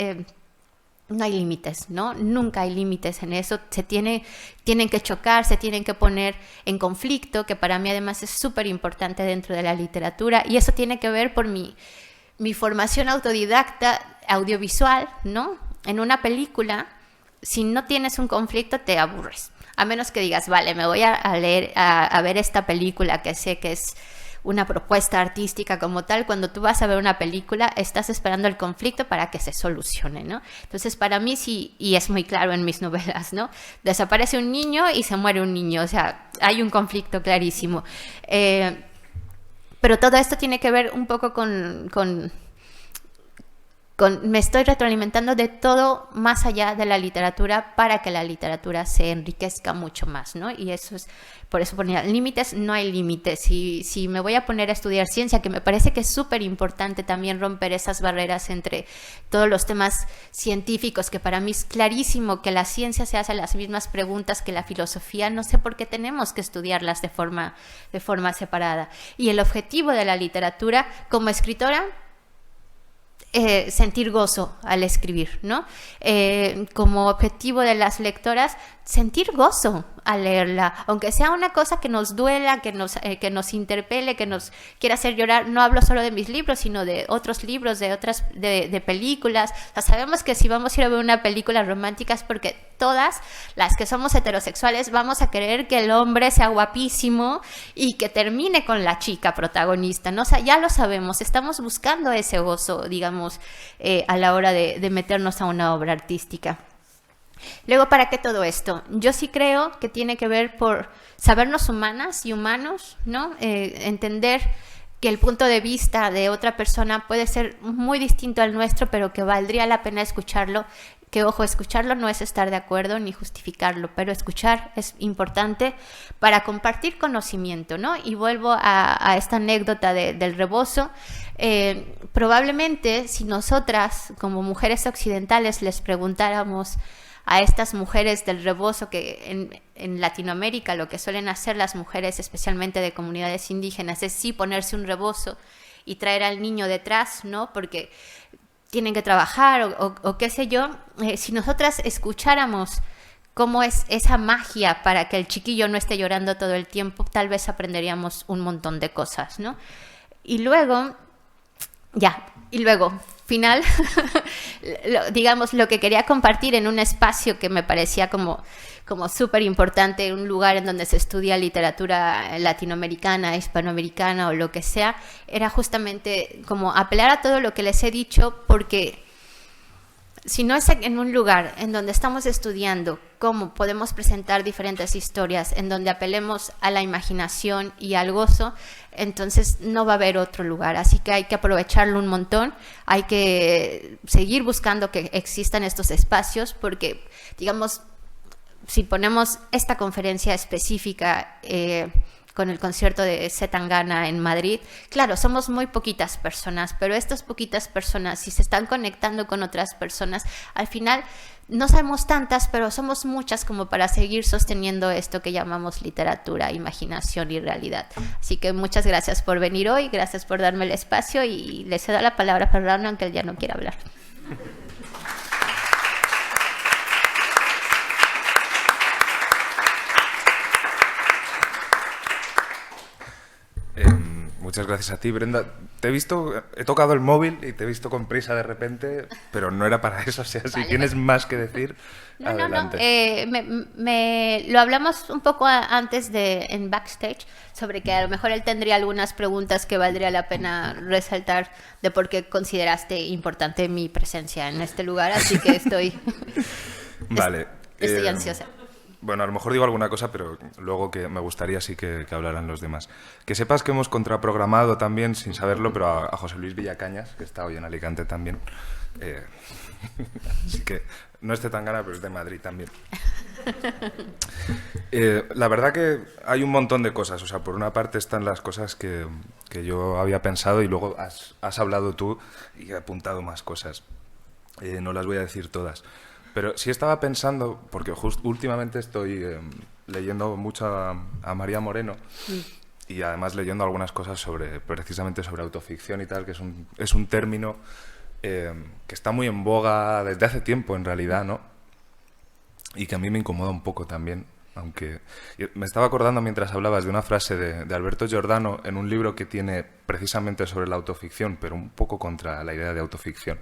no hay límites, ¿no? Nunca hay límites en eso. Tienen que chocar, se tienen que poner en conflicto, que para mí además es súper importante dentro de la literatura. Y eso tiene que ver por mi formación autodidacta audiovisual, ¿no? En una película, si no tienes un conflicto, te aburres. A menos que digas, vale, me voy a ver esta película que sé que es una propuesta artística como tal. Cuando tú vas a ver una película, estás esperando el conflicto para que se solucione, ¿no? Entonces, para mí sí, y es muy claro en mis novelas, ¿no? Desaparece un niño y se muere un niño, o sea, hay un conflicto clarísimo. Pero todo esto tiene que ver un poco con me estoy retroalimentando de todo más allá de la literatura para que la literatura se enriquezca mucho más, ¿no? Y eso es, por eso ponía límites, no hay límites. Si me voy a poner a estudiar ciencia, que me parece que es súper importante también romper esas barreras entre todos los temas científicos, que para mí es clarísimo que la ciencia se hace las mismas preguntas que la filosofía, no sé por qué tenemos que estudiarlas de forma separada. Y el objetivo de la literatura como escritora, sentir gozo al escribir, ¿no? Como objetivo de las lectoras, sentir gozo al leerla, aunque sea una cosa que nos duela, que nos interpele, que nos quiera hacer llorar. No hablo solo de mis libros, sino de otros libros, de películas. O sea, sabemos que si vamos a ir a ver una película romántica es porque todas las que somos heterosexuales vamos a querer que el hombre sea guapísimo y que termine con la chica protagonista, ¿no? O sea, ya lo sabemos, estamos buscando ese gozo, digamos, a la hora de meternos a una obra artística. Luego, ¿para qué todo esto? Yo sí creo que tiene que ver por sabernos humanas y humanos, ¿no? Entender que el punto de vista de otra persona puede ser muy distinto al nuestro, pero que valdría la pena escucharlo. Que, ojo, escucharlo no es estar de acuerdo ni justificarlo, pero escuchar es importante para compartir conocimiento, ¿no? Y vuelvo a esta anécdota del rebozo. Probablemente si nosotras, como mujeres occidentales, les preguntáramos a estas mujeres del rebozo, que en Latinoamérica lo que suelen hacer las mujeres, especialmente de comunidades indígenas, es sí ponerse un rebozo y traer al niño detrás, ¿no? Porque tienen que trabajar o qué sé yo. Si nosotras escucháramos cómo es esa magia para que el chiquillo no esté llorando todo el tiempo, tal vez aprenderíamos un montón de cosas, ¿no? Y luego, final, digamos, lo que quería compartir en un espacio que me parecía como súper importante, un lugar en donde se estudia literatura latinoamericana, hispanoamericana o lo que sea, era justamente como apelar a todo lo que les he dicho, porque si no es en un lugar en donde estamos estudiando cómo podemos presentar diferentes historias, en donde apelemos a la imaginación y al gozo, entonces no va a haber otro lugar. Así que hay que aprovecharlo un montón, hay que seguir buscando que existan estos espacios, porque, digamos, si ponemos esta conferencia específica con el concierto de Zetangana en Madrid, claro, somos muy poquitas personas, pero estas poquitas personas, si se están conectando con otras personas, al final no sabemos tantas, pero somos muchas como para seguir sosteniendo esto que llamamos literatura, imaginación y realidad. Así que muchas gracias por venir hoy, gracias por darme el espacio y le cedo la palabra a Fernando, aunque él ya no quiera hablar. Muchas gracias a ti, Brenda. He tocado el móvil y te he visto con prisa de repente, pero no era para eso. O sea, si tienes más que decir, adelante. Lo hablamos un poco antes en backstage, sobre que a lo mejor él tendría algunas preguntas que valdría la pena resaltar de por qué consideraste importante mi presencia en este lugar, así que estoy ansiosa. Bueno, a lo mejor digo alguna cosa, pero luego que me gustaría sí que hablaran los demás. Que sepas que hemos contraprogramado también, sin saberlo, pero a José Luis Villacañas, que está hoy en Alicante también. Así que no es de Zetangana, pero es de Madrid también. La verdad que hay un montón de cosas. O sea, por una parte están las cosas que yo había pensado y luego has hablado tú y he apuntado más cosas. No las voy a decir todas. Pero sí estaba pensando, porque últimamente estoy leyendo mucho a María Moreno y además leyendo algunas cosas precisamente sobre autoficción y tal, que es un término que está muy en boga desde hace tiempo en realidad, ¿no? Y que a mí me incomoda un poco también, aunque me estaba acordando mientras hablabas de una frase de Alberto Giordano en un libro que tiene precisamente sobre la autoficción, pero un poco contra la idea de autoficción,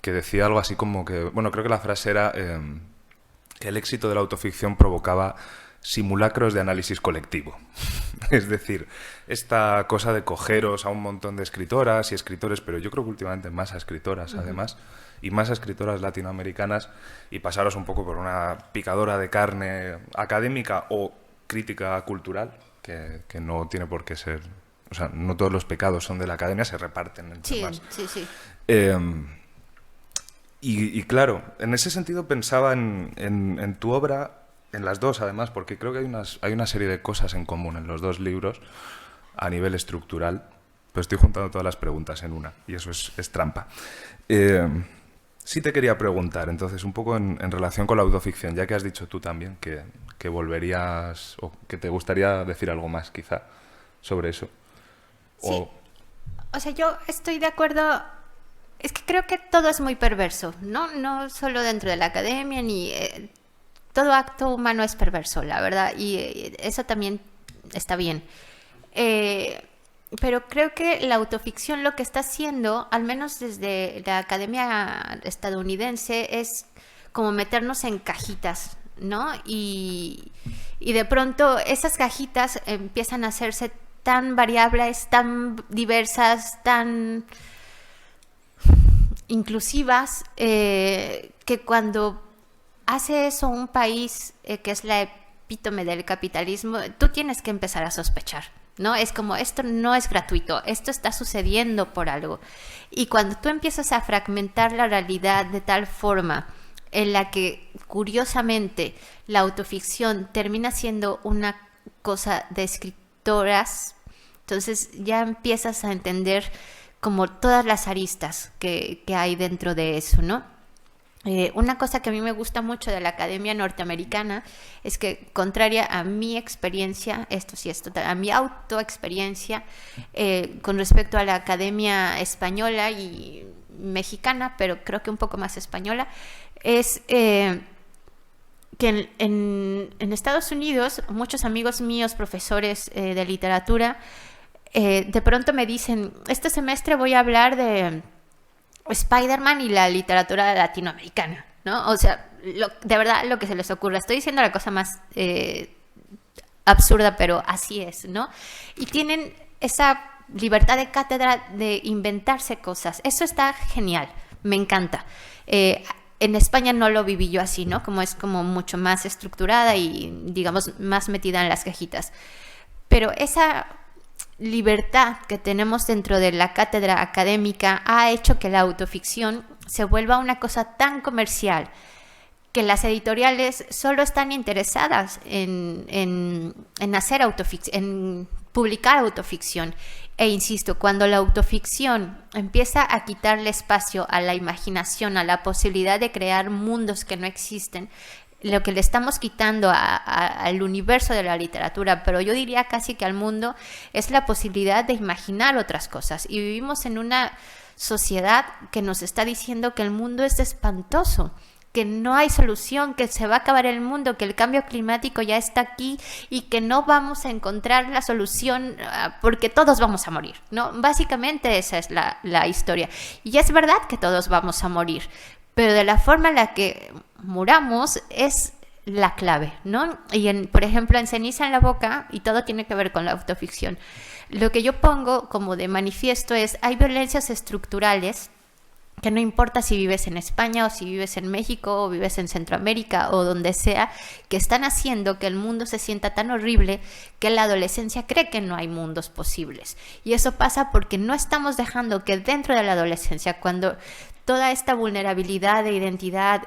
que decía algo así como que, bueno, creo que la frase era que el éxito de la autoficción provocaba simulacros de análisis colectivo. Es decir, esta cosa de cogeros a un montón de escritoras y escritores, pero yo creo que últimamente más a escritoras, además, y más a escritoras latinoamericanas, y pasaros un poco por una picadora de carne académica o crítica cultural, que no tiene por qué ser... O sea, no todos los pecados son de la academia, se reparten entre más. Sí. Y claro, en ese sentido pensaba en tu obra, en las dos además, porque creo que hay una serie de cosas en común en los dos libros a nivel estructural, pero estoy juntando todas las preguntas en una, y eso es trampa. Sí te quería preguntar, entonces, un poco en relación con la autoficción, ya que has dicho tú también que volverías, o que te gustaría decir algo más, quizá, sobre eso. Sí. O sea, yo estoy de acuerdo. Es que creo que todo es muy perverso, no solo dentro de la academia, ni todo acto humano es perverso, la verdad, y eso también está bien. Pero creo que la autoficción lo que está haciendo, al menos desde la academia estadounidense, es como meternos en cajitas, ¿no? Y de pronto esas cajitas empiezan a hacerse tan variables, tan diversas, tan inclusivas, que cuando hace eso un país que es la epítome del capitalismo, tú tienes que empezar a sospechar, ¿no? Es como, esto no es gratuito, esto está sucediendo por algo. Y cuando tú empiezas a fragmentar la realidad de tal forma en la que, curiosamente, la autoficción termina siendo una cosa de escritoras, entonces ya empiezas a entender como todas las aristas que hay dentro de eso, ¿no? Una cosa que a mí me gusta mucho de la academia norteamericana es que, contraria a mi experiencia, esto sí es total, a mi autoexperiencia con respecto a la academia española y mexicana, pero creo que un poco más española, es que en Estados Unidos muchos amigos míos, profesores de literatura, de pronto me dicen, este semestre voy a hablar de Spider-Man y la literatura latinoamericana, ¿no? O sea, de verdad lo que se les ocurra. Estoy diciendo la cosa más absurda, pero así es, ¿no? Y tienen esa libertad de cátedra de inventarse cosas. Eso está genial, me encanta. En España no lo viví yo así, ¿no? Como es como mucho más estructurada y, digamos, más metida en las cajitas. Pero esa libertad que tenemos dentro de la cátedra académica ha hecho que la autoficción se vuelva una cosa tan comercial que las editoriales solo están interesadas en hacer autoficción, en publicar autoficción. E insisto, cuando la autoficción empieza a quitarle espacio a la imaginación, a la posibilidad de crear mundos que no existen, lo que le estamos quitando al universo de la literatura, pero yo diría casi que al mundo, es la posibilidad de imaginar otras cosas. Y vivimos en una sociedad que nos está diciendo que el mundo es espantoso, que no hay solución, que se va a acabar el mundo, que el cambio climático ya está aquí y que no vamos a encontrar la solución porque todos vamos a morir, ¿no? Básicamente esa es la historia. Y es verdad que todos vamos a morir, pero de la forma en la que muramos es la clave, ¿no? Y por ejemplo, en Ceniza en la boca, y todo tiene que ver con la autoficción, lo que yo pongo como de manifiesto es, hay violencias estructurales que no importa si vives en España o si vives en México o vives en Centroamérica o donde sea, que están haciendo que el mundo se sienta tan horrible que la adolescencia cree que no hay mundos posibles. Y eso pasa porque no estamos dejando que dentro de la adolescencia, cuando toda esta vulnerabilidad de identidad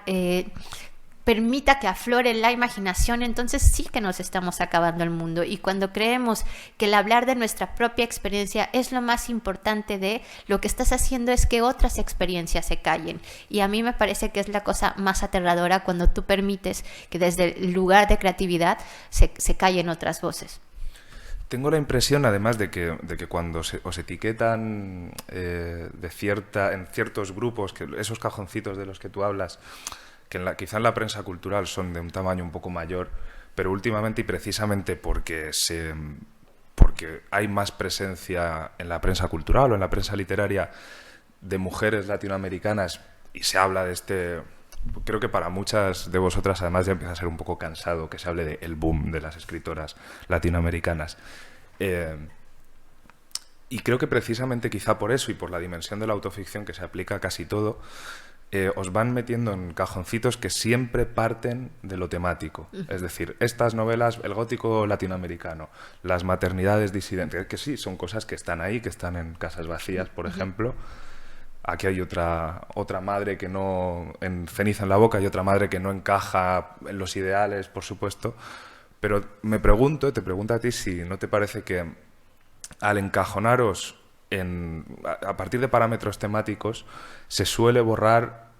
permita que aflore la imaginación, entonces sí que nos estamos acabando el mundo. Y cuando creemos que el hablar de nuestra propia experiencia es lo más importante, de lo que estás haciendo es que otras experiencias se callen. Y a mí me parece que es la cosa más aterradora cuando tú permites que desde el lugar de creatividad se callen otras voces. Tengo la impresión, además, de que cuando os etiquetan en ciertos grupos, que esos cajoncitos de los que tú hablas, que quizá en la prensa cultural son de un tamaño un poco mayor, pero últimamente, y precisamente porque hay más presencia en la prensa cultural o en la prensa literaria de mujeres latinoamericanas, y se habla de este... Creo que para muchas de vosotras, además, ya empieza a ser un poco cansado que se hable de el boom de las escritoras latinoamericanas. Y creo que precisamente quizá por eso y por la dimensión de la autoficción que se aplica a casi todo, os van metiendo en cajoncitos que siempre parten de lo temático. Es decir, estas novelas, el gótico latinoamericano, las maternidades disidentes, que sí, son cosas que están ahí, que están en Casas Vacías, por ejemplo. Aquí hay otra madre que no... En Ceniza en la boca hay otra madre que no encaja en los ideales, por supuesto. Pero te pregunto a ti si no te parece que al encajonaros a partir de parámetros temáticos se suele borrar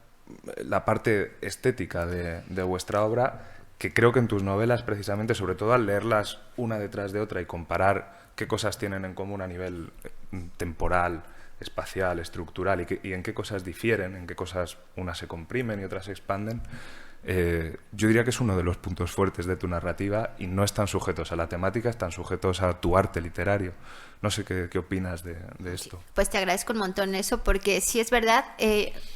la parte estética de vuestra obra, que creo que en tus novelas, precisamente, sobre todo al leerlas una detrás de otra y comparar qué cosas tienen en común a nivel temporal, espacial, estructural, y en qué cosas difieren, en qué cosas unas se comprimen y otras se expanden, yo diría que es uno de los puntos fuertes de tu narrativa, y no están sujetos a la temática, están sujetos a tu arte literario. No sé qué opinas de esto. Pues te agradezco un montón eso, porque sí es verdad.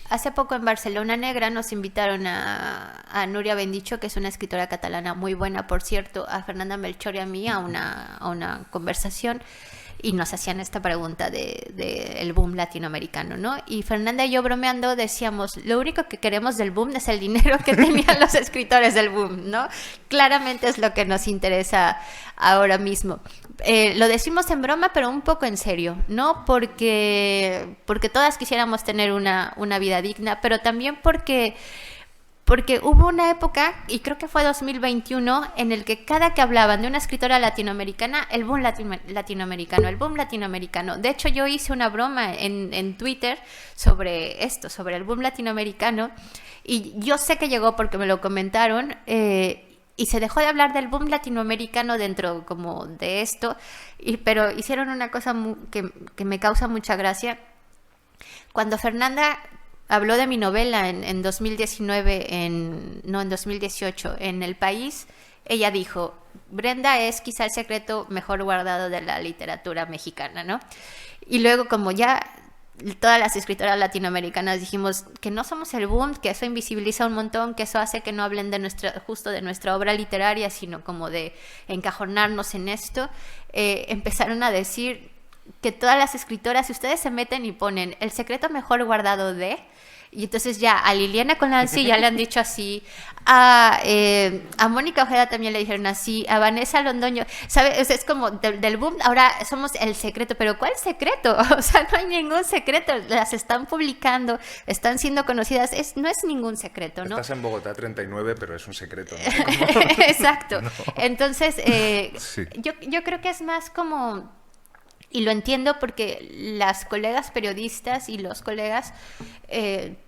Hace poco en Barcelona Negra nos invitaron a Núria Bendicho, que es una escritora catalana muy buena, por cierto, a Fernanda Melchor y a mí a una conversación, y nos hacían esta pregunta de el boom latinoamericano, ¿no? Y Fernanda y yo, bromeando, decíamos, lo único que queremos del boom es el dinero que tenían los escritores del boom, ¿no? Claramente es lo que nos interesa ahora mismo. Lo decimos en broma, pero un poco en serio, ¿no? Porque todas quisiéramos tener una vida digna, pero también porque hubo una época, y creo que fue 2021, en el que cada que hablaban de una escritora latinoamericana, el boom latinoamericano, el boom latinoamericano. De hecho, yo hice una broma en Twitter sobre esto, sobre el boom latinoamericano, y yo sé que llegó porque me lo comentaron, y se dejó de hablar del boom latinoamericano dentro como de esto, pero hicieron una cosa que me causa mucha gracia. Cuando Fernanda habló de mi novela en 2019, en 2018, en El País, ella dijo, Brenda es quizá el secreto mejor guardado de la literatura mexicana, ¿no? Y luego, como ya todas las escritoras latinoamericanas dijimos que no somos el boom, que eso invisibiliza un montón, que eso hace que no hablen de nuestra obra literaria, sino como de encajonarnos en esto, empezaron a decir que todas las escritoras, si ustedes se meten y ponen el secreto mejor guardado de... Y entonces ya a Liliana Colanzi ya le han dicho así, a Mónica Ojeda también le dijeron así, a Vanessa Londoño, ¿sabes? Es como del boom, ahora somos el secreto, pero ¿cuál secreto? O sea, no hay ningún secreto, las están publicando, están siendo conocidas, no es ningún secreto, ¿no? Estás en Bogotá 39, pero es un secreto, ¿no? Exacto. No. Entonces, sí. yo creo que es más como... Y lo entiendo porque las colegas periodistas y los colegas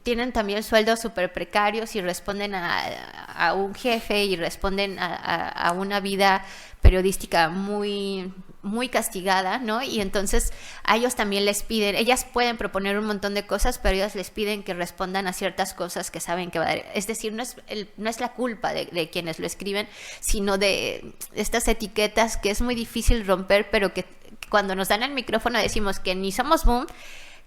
tienen también sueldos súper precarios y responden a un jefe y responden a una vida periodística muy, muy castigada, ¿no? Y entonces a ellos también les piden, ellas pueden proponer un montón de cosas, pero ellos les piden que respondan a ciertas cosas que saben que va a dar. Es decir, no es la culpa de quienes lo escriben, sino de estas etiquetas que es muy difícil romper, pero que cuando nos dan el micrófono decimos que ni somos boom,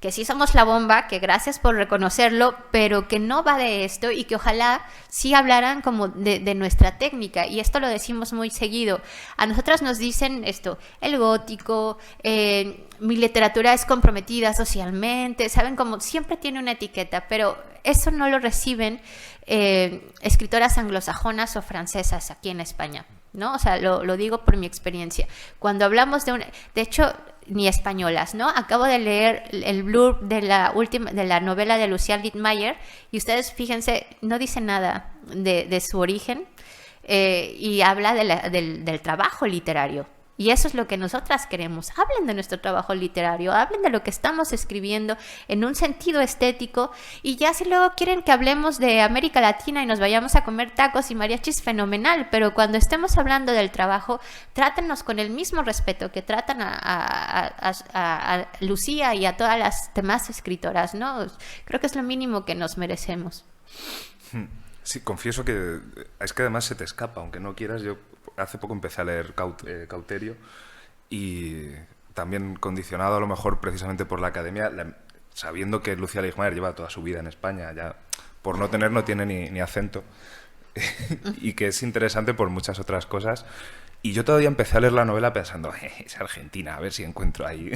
que sí somos la bomba, que gracias por reconocerlo, pero que no va de esto y que ojalá sí hablaran como de nuestra técnica. Y esto lo decimos muy seguido. A nosotras nos dicen esto, el gótico, mi literatura es comprometida socialmente, saben, como siempre tiene una etiqueta, pero eso no lo reciben escritoras anglosajonas o francesas aquí en España, ¿no? O sea, lo digo por mi experiencia. Cuando hablamos de hecho, ni españolas, ¿no? Acabo de leer el blurb de la novela de Lucía Littmayer y ustedes, fíjense, no dice nada de su origen y habla del trabajo literario, Y eso es lo que nosotras queremos. Hablen de nuestro trabajo literario, hablen de lo que estamos escribiendo en un sentido estético, y ya si luego quieren que hablemos de América Latina y nos vayamos a comer tacos y mariachis, fenomenal, pero cuando estemos hablando del trabajo, trátenos con el mismo respeto que tratan a Lucía y a todas las demás escritoras, ¿no? Creo que es lo mínimo que nos merecemos. Sí, confieso que es que además se te escapa, aunque no quieras. Yo hace poco empecé a leer Cauterio, y también condicionado a lo mejor precisamente por la academia, sabiendo que Lucía Ligmaer lleva toda su vida en España, ya por no tener, no tiene ni acento, y que es interesante por muchas otras cosas. Y yo todavía empecé a leer la novela pensando, es Argentina, a ver si encuentro ahí.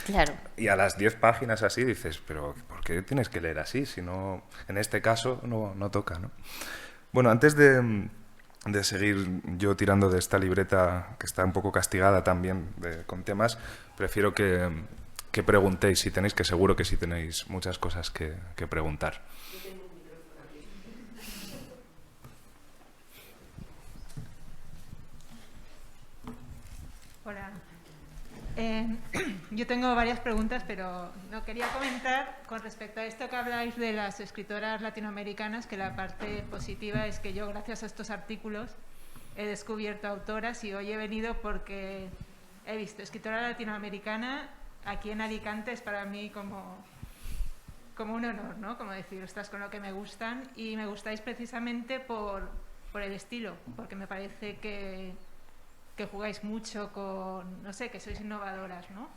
Claro. Y a las 10 páginas así dices, pero ¿por qué tienes que leer así? Si no, en este caso no toca, ¿no? Bueno, antes de seguir yo tirando de esta libreta, que está un poco castigada también con temas, prefiero que preguntéis, si tenéis, que seguro que sí tenéis muchas cosas que preguntar. Hola. Yo tengo varias preguntas, pero no quería comentar con respecto a esto que habláis de las escritoras latinoamericanas, que la parte positiva es que yo, gracias a estos artículos, he descubierto autoras, y hoy he venido porque he visto escritora latinoamericana aquí en Alicante. Es para mí como un honor, ¿no? Como decir, estás con lo que me gustan, y me gustáis precisamente por el estilo, porque me parece que jugáis mucho con, no sé, que sois innovadoras, ¿no?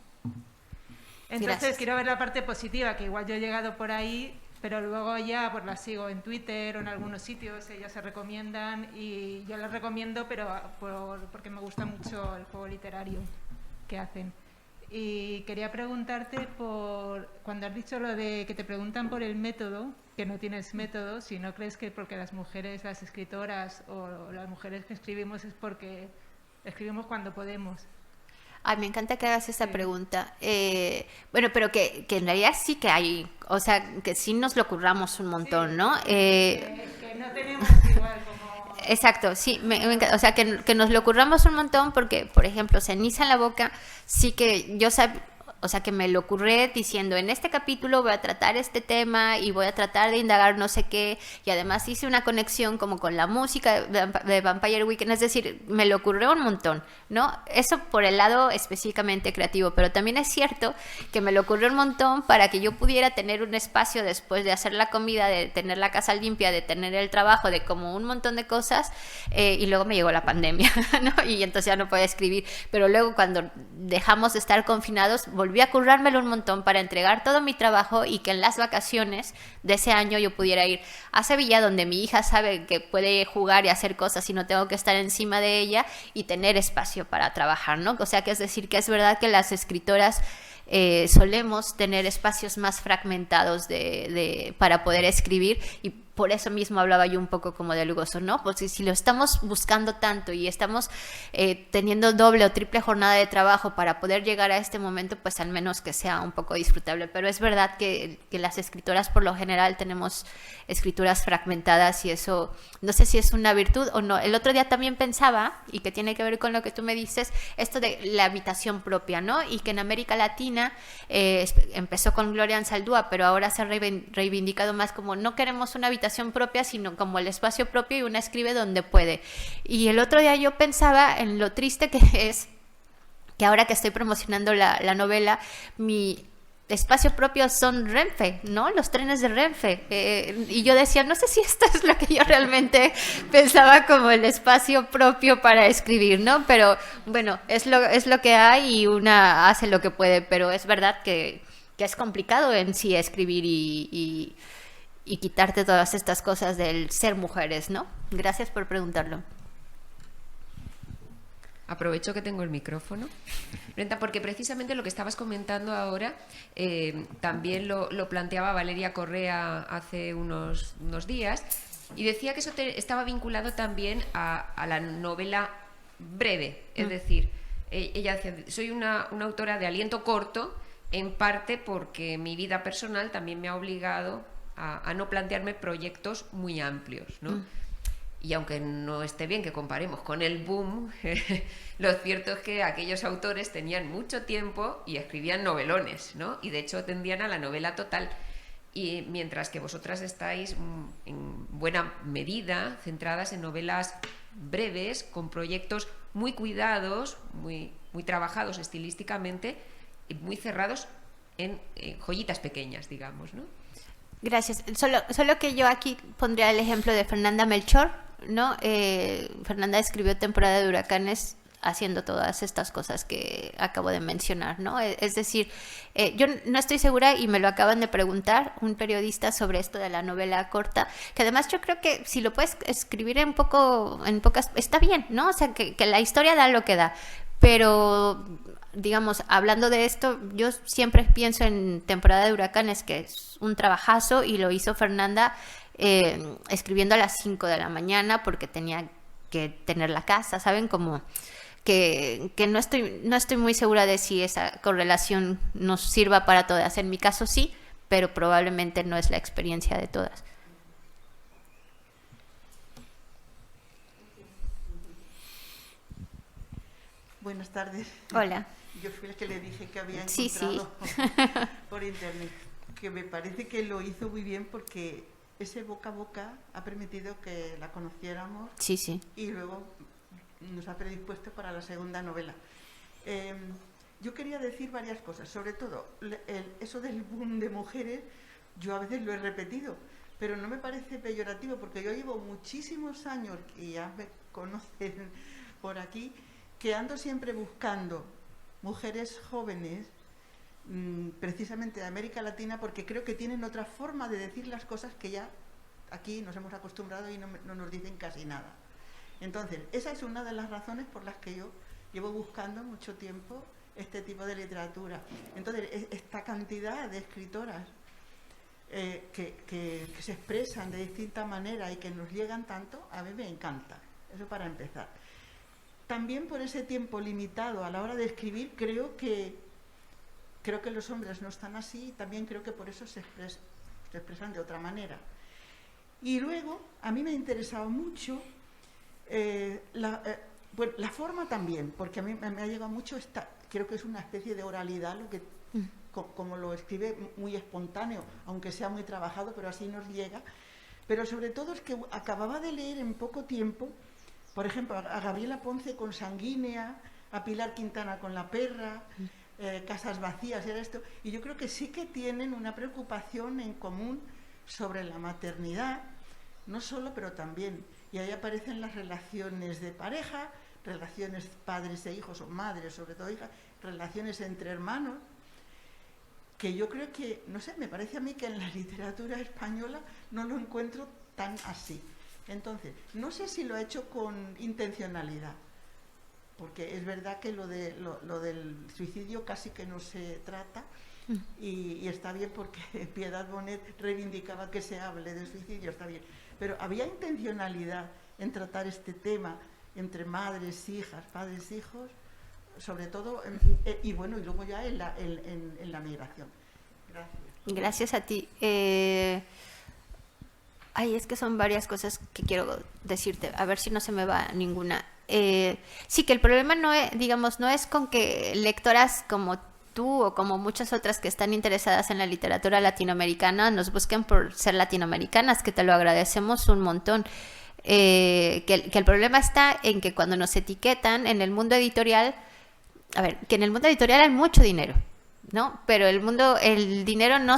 Entonces, gracias. Quiero ver la parte positiva, que igual yo he llegado por ahí, pero luego ya pues las sigo en Twitter o en algunos sitios, ellas se recomiendan, y yo las recomiendo, pero porque me gusta mucho el juego literario que hacen. Y quería preguntarte cuando has dicho lo de que te preguntan por el método, que no tienes método, si no crees que porque las mujeres, las escritoras o las mujeres que escribimos, es porque escribimos cuando podemos. Ay, me encanta que hagas esta pregunta. Bueno, pero que en realidad sí que hay, o sea, que sí nos lo curramos un montón, sí, ¿no? Que no tenemos igual como... Exacto, sí, me encanta, o sea, que nos lo curramos un montón, porque, por ejemplo, Ceniza en la boca, sí que yo o sea, que me lo ocurre diciendo, en este capítulo voy a tratar este tema y voy a tratar de indagar no sé qué, y además hice una conexión como con la música de Vampire Weekend, es decir, me lo ocurrió un montón, ¿no? Eso por el lado específicamente creativo, pero también es cierto que me lo ocurrió un montón para que yo pudiera tener un espacio después de hacer la comida, de tener la casa limpia, de tener el trabajo, de como un montón de cosas, y luego me llegó la pandemia, ¿no? Y entonces ya no podía escribir, pero luego cuando dejamos de estar confinados, volví a currármelo un montón para entregar todo mi trabajo, y que en las vacaciones de ese año yo pudiera ir a Sevilla, donde mi hija sabe que puede jugar y hacer cosas y no tengo que estar encima de ella, y tener espacio para trabajar, ¿no? O sea, que es decir, que es verdad que las escritoras solemos tener espacios más fragmentados para poder escribir, y por eso mismo hablaba yo un poco como del gozo, ¿no? Porque si lo estamos buscando tanto y estamos teniendo doble o triple jornada de trabajo para poder llegar a este momento, pues al menos que sea un poco disfrutable. Pero es verdad que las escritoras por lo general tenemos escrituras fragmentadas, y eso no sé si es una virtud o no. El otro día también pensaba, y que tiene que ver con lo que tú me dices, esto de la habitación propia, ¿no? Y que en América Latina empezó con Gloria Anzaldúa, pero ahora se ha reivindicado más como no queremos una habitación propia, sino como el espacio propio, y una escribe donde puede. Y el otro día yo pensaba en lo triste que es que ahora que estoy promocionando la novela, mi espacio propio son Renfe, ¿no? Los trenes de Renfe. Y yo decía, no sé si esto es lo que yo realmente pensaba como el espacio propio para escribir, ¿no? Pero bueno, es lo que hay, y una hace lo que puede, pero es verdad que es complicado en sí escribir y quitarte todas estas cosas del ser mujeres, ¿no? Gracias por preguntarlo. Aprovecho que tengo el micrófono, Brenda, porque precisamente lo que estabas comentando ahora también lo planteaba Valeria Correa hace unos días, y decía que eso estaba vinculado también a la novela breve, es decir, ella decía, soy una autora de aliento corto, en parte porque mi vida personal también me ha obligado a no plantearme proyectos muy amplios, ¿no? Y aunque no esté bien que comparemos con el boom, lo cierto es que aquellos autores tenían mucho tiempo y escribían novelones, ¿no? Y de hecho tendían a la novela total. Y mientras que vosotras estáis en buena medida centradas en novelas breves, con proyectos muy cuidados, muy trabajados estilísticamente y muy cerrados en joyitas pequeñas, digamos, ¿no? Gracias. Solo que yo aquí pondría el ejemplo de Fernanda Melchor, ¿no? Fernanda escribió Temporada de Huracanes haciendo todas estas cosas que acabo de mencionar, ¿no? Es decir, yo no estoy segura, y me lo acaban de preguntar un periodista sobre esto de la novela corta, que además yo creo que si lo puedes escribir en pocas, está bien, ¿no? O sea, que la historia da lo que da, pero digamos, hablando de esto, yo siempre pienso en Temporada de Huracanes, que es un trabajazo, y lo hizo Fernanda escribiendo a las 5 de la mañana porque tenía que tener la casa, ¿saben? Como que no estoy muy segura de si esa correlación nos sirva para todas. En mi caso sí, pero probablemente no es la experiencia de todas. Buenas tardes. Hola. Yo fui la que le dije que había Sí, encontrado por internet, que me parece que lo hizo muy bien porque ese boca a boca ha permitido que la conociéramos. Sí, sí. Y luego nos ha predispuesto para la segunda novela. Yo quería decir varias cosas, sobre todo eso del boom de mujeres, yo a veces lo he repetido, pero no me parece peyorativo porque yo llevo muchísimos años, y ya me conocen por aquí, que ando siempre buscando mujeres jóvenes, precisamente de América Latina, porque creo que tienen otra forma de decir las cosas que ya aquí nos hemos acostumbrado y no nos dicen casi nada. Entonces, esa es una de las razones por las que yo llevo buscando mucho tiempo este tipo de literatura. Entonces, esta cantidad de escritoras que se expresan de distinta manera y que nos llegan tanto, a mí me encanta. Eso para empezar. También por ese tiempo limitado a la hora de escribir, creo que los hombres no están así, y también creo que por eso se expresan de otra manera. Y luego, a mí me ha interesado mucho la forma también, porque a mí me ha llegado mucho creo que es una especie de oralidad, lo que como lo escribe, muy espontáneo, aunque sea muy trabajado, pero así nos llega. Pero sobre todo es que acababa de leer en poco tiempo, por ejemplo, a Gabriela Ponce con Sanguínea, a Pilar Quintana con La perra, Casas vacías, era esto. Y yo creo que sí que tienen una preocupación en común sobre la maternidad, no solo, pero también. Y ahí aparecen las relaciones de pareja, relaciones padres e hijos, o madres, sobre todo hijas, relaciones entre hermanos, que yo creo que, no sé, me parece a mí que en la literatura española no lo encuentro tan así. Entonces, no sé si lo ha hecho con intencionalidad, porque es verdad que lo del suicidio casi que no se trata, y está bien porque Piedad Bonet reivindicaba que se hable del suicidio, está bien. Pero había intencionalidad en tratar este tema entre madres, hijas, padres, hijos, sobre todo, y bueno, y luego ya en la migración. Gracias. Gracias a ti. Es que son varias cosas que quiero decirte, a ver si no se me va ninguna. Sí, que el problema no es con que lectoras como tú o como muchas otras que están interesadas en la literatura latinoamericana nos busquen por ser latinoamericanas, que te lo agradecemos un montón. Que el problema está en que cuando nos etiquetan en el mundo editorial, que en el mundo editorial hay mucho dinero, ¿no? Pero el dinero no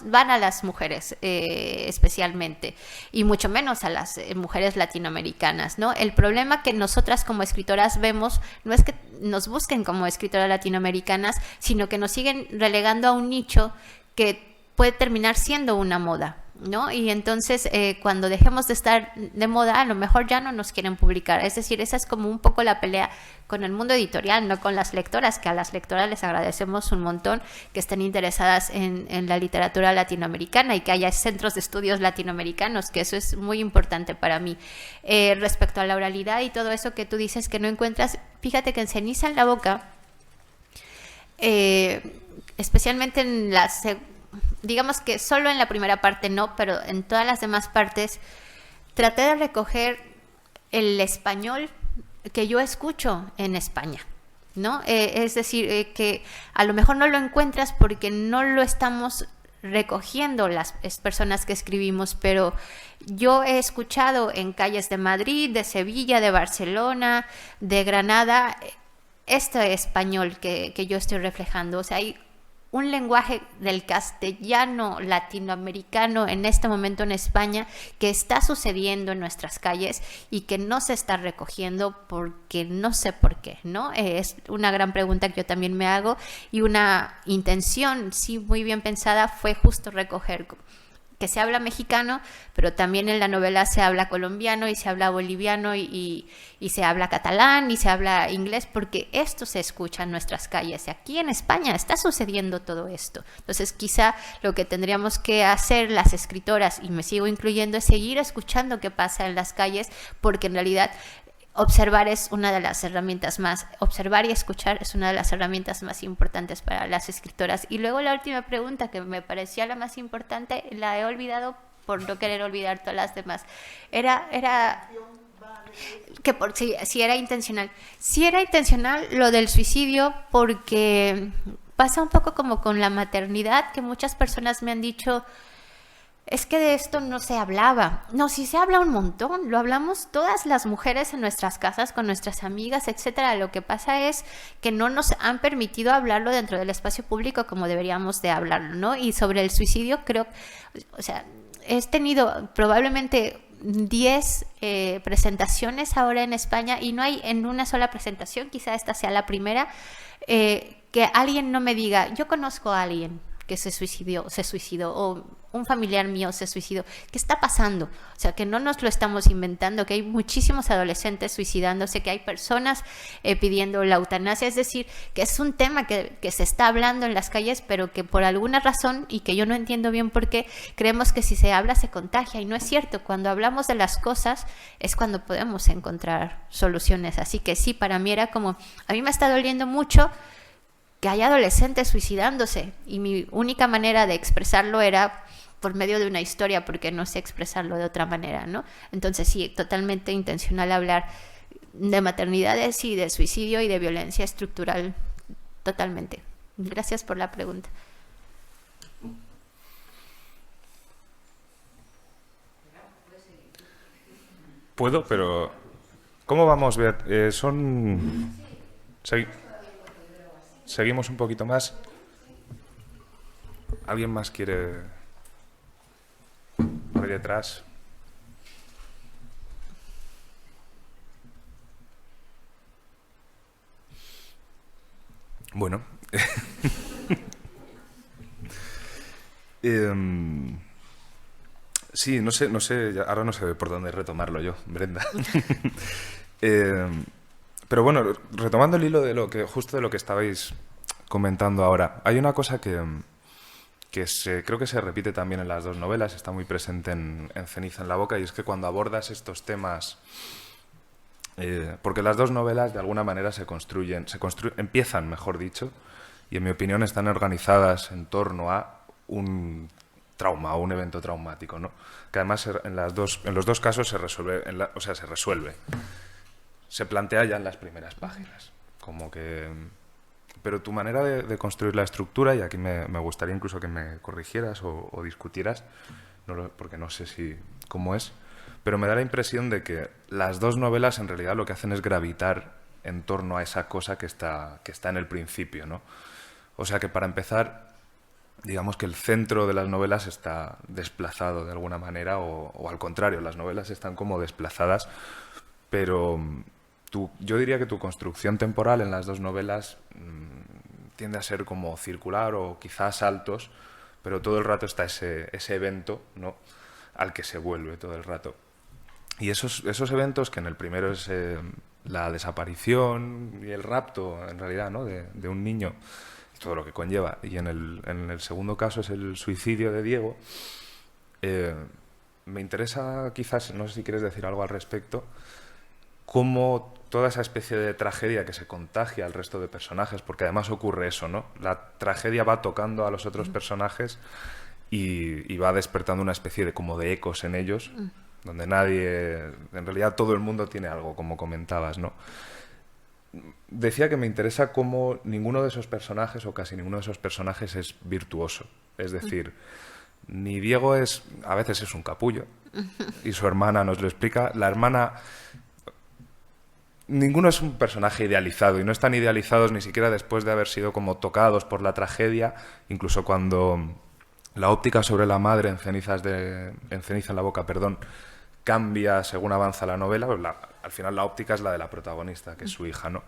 van a las mujeres especialmente, y mucho menos a las mujeres latinoamericanas, ¿no? El problema que nosotras como escritoras vemos no es que nos busquen como escritoras latinoamericanas, sino que nos siguen relegando a un nicho que puede terminar siendo una moda, ¿no? Y entonces cuando dejemos de estar de moda, a lo mejor ya no nos quieren publicar. Es decir, esa es como un poco la pelea con el mundo editorial, no con las lectoras, que a las lectoras les agradecemos un montón que estén interesadas en la literatura latinoamericana y que haya centros de estudios latinoamericanos, que eso es muy importante para mí. Respecto a la oralidad y todo eso que tú dices que no encuentras, fíjate que en Ceniza en la boca, especialmente en digamos que solo en la primera parte no, pero en todas las demás partes traté de recoger el español que yo escucho en España, ¿no? Es decir, que a lo mejor no lo encuentras porque no lo estamos recogiendo las personas que escribimos, pero yo he escuchado en calles de Madrid, de Sevilla, de Barcelona, de Granada, este español que yo estoy reflejando. O sea, hay un lenguaje del castellano latinoamericano en este momento en España que está sucediendo en nuestras calles y que no se está recogiendo porque no sé por qué, ¿no? Es una gran pregunta que yo también me hago, y una intención, sí, muy bien pensada, fue justo recoger que se habla mexicano, pero también en la novela se habla colombiano y se habla boliviano y se habla catalán y se habla inglés, porque esto se escucha en nuestras calles. Y aquí en España está sucediendo todo esto. Entonces, quizá lo que tendríamos que hacer las escritoras, y me sigo incluyendo, es seguir escuchando qué pasa en las calles, porque en realidad observar es una de las herramientas más, observar y escuchar es una de las herramientas más importantes para las escritoras. Y luego la última pregunta, que me parecía la más importante, la he olvidado por no querer olvidar todas las demás. Era que si era intencional. Si era intencional lo del suicidio, porque pasa un poco como con la maternidad, que muchas personas me han dicho: es que de esto no se hablaba. No, sí se habla un montón. Lo hablamos todas las mujeres en nuestras casas, con nuestras amigas, etcétera. Lo que pasa es que no nos han permitido hablarlo dentro del espacio público como deberíamos de hablarlo, ¿no? Y sobre el suicidio, creo, o sea, he tenido probablemente 10 presentaciones ahora en España, y no hay en una sola presentación, quizá esta sea la primera, que alguien no me diga: yo conozco a alguien que se suicidó, o un familiar mío se suicidó. ¿Qué está pasando? O sea, que no nos lo estamos inventando, que hay muchísimos adolescentes suicidándose, que hay personas pidiendo la eutanasia. Es decir, que es un tema que se está hablando en las calles, pero que por alguna razón, y que yo no entiendo bien por qué, creemos que si se habla se contagia, y no es cierto. Cuando hablamos de las cosas es cuando podemos encontrar soluciones. Así que sí, para mí era como, a mí me está doliendo mucho que hay adolescentes suicidándose, y mi única manera de expresarlo era por medio de una historia, porque no sé expresarlo de otra manera, ¿no? Entonces sí, totalmente intencional hablar de maternidades y de suicidio y de violencia estructural, totalmente. Gracias por la pregunta. Puedo, pero ¿cómo vamos, Beat? Seguimos un poquito más. ¿Alguien más quiere por ahí detrás? Bueno. Sí, no sé, ahora no sé por dónde retomarlo yo, Brenda. Pero bueno, retomando el hilo de justo de lo que estabais comentando ahora, hay una cosa que creo que se repite también en las dos novelas, está muy presente en Ceniza en la boca, y es que cuando abordas estos temas, porque las dos novelas de alguna manera empiezan, mejor dicho, y en mi opinión están organizadas en torno a un trauma o un evento traumático, ¿no? Que además en los dos casos se resuelve. Se plantea ya en las primeras páginas, como que... Pero tu manera de construir la estructura, y aquí me gustaría incluso que me corrigieras o discutieras, porque no sé cómo es, pero me da la impresión de que las dos novelas en realidad lo que hacen es gravitar en torno a esa cosa que está en el principio, ¿no? O sea que para empezar, digamos que el centro de las novelas está desplazado de alguna manera, o al contrario, las novelas están como desplazadas, pero... Yo diría que tu construcción temporal en las dos novelas tiende a ser como circular o quizás saltos, pero todo el rato está ese evento, ¿no?, al que se vuelve todo el rato. Y esos eventos, que en el primero es la desaparición y el rapto, en realidad, ¿no?, de un niño, todo lo que conlleva, y en el segundo caso es el suicidio de Diego, me interesa quizás, no sé si quieres decir algo al respecto, cómo toda esa especie de tragedia que se contagia al resto de personajes, porque además ocurre eso, ¿no? La tragedia va tocando a los otros personajes y va despertando una especie de ecos en ellos, donde nadie, en realidad todo el mundo tiene algo, como comentabas, ¿no? Decía que me interesa cómo ninguno de esos personajes, o casi ninguno de esos personajes, es virtuoso. Es decir, ni Diego a veces es un capullo, y su hermana nos lo explica. La hermana... Ninguno es un personaje idealizado, y no están idealizados ni siquiera después de haber sido como tocados por la tragedia, incluso cuando la óptica sobre la madre en ceniza en la boca, perdón, cambia según avanza la novela. Al final la óptica es la de la protagonista, que es su hija, ¿no?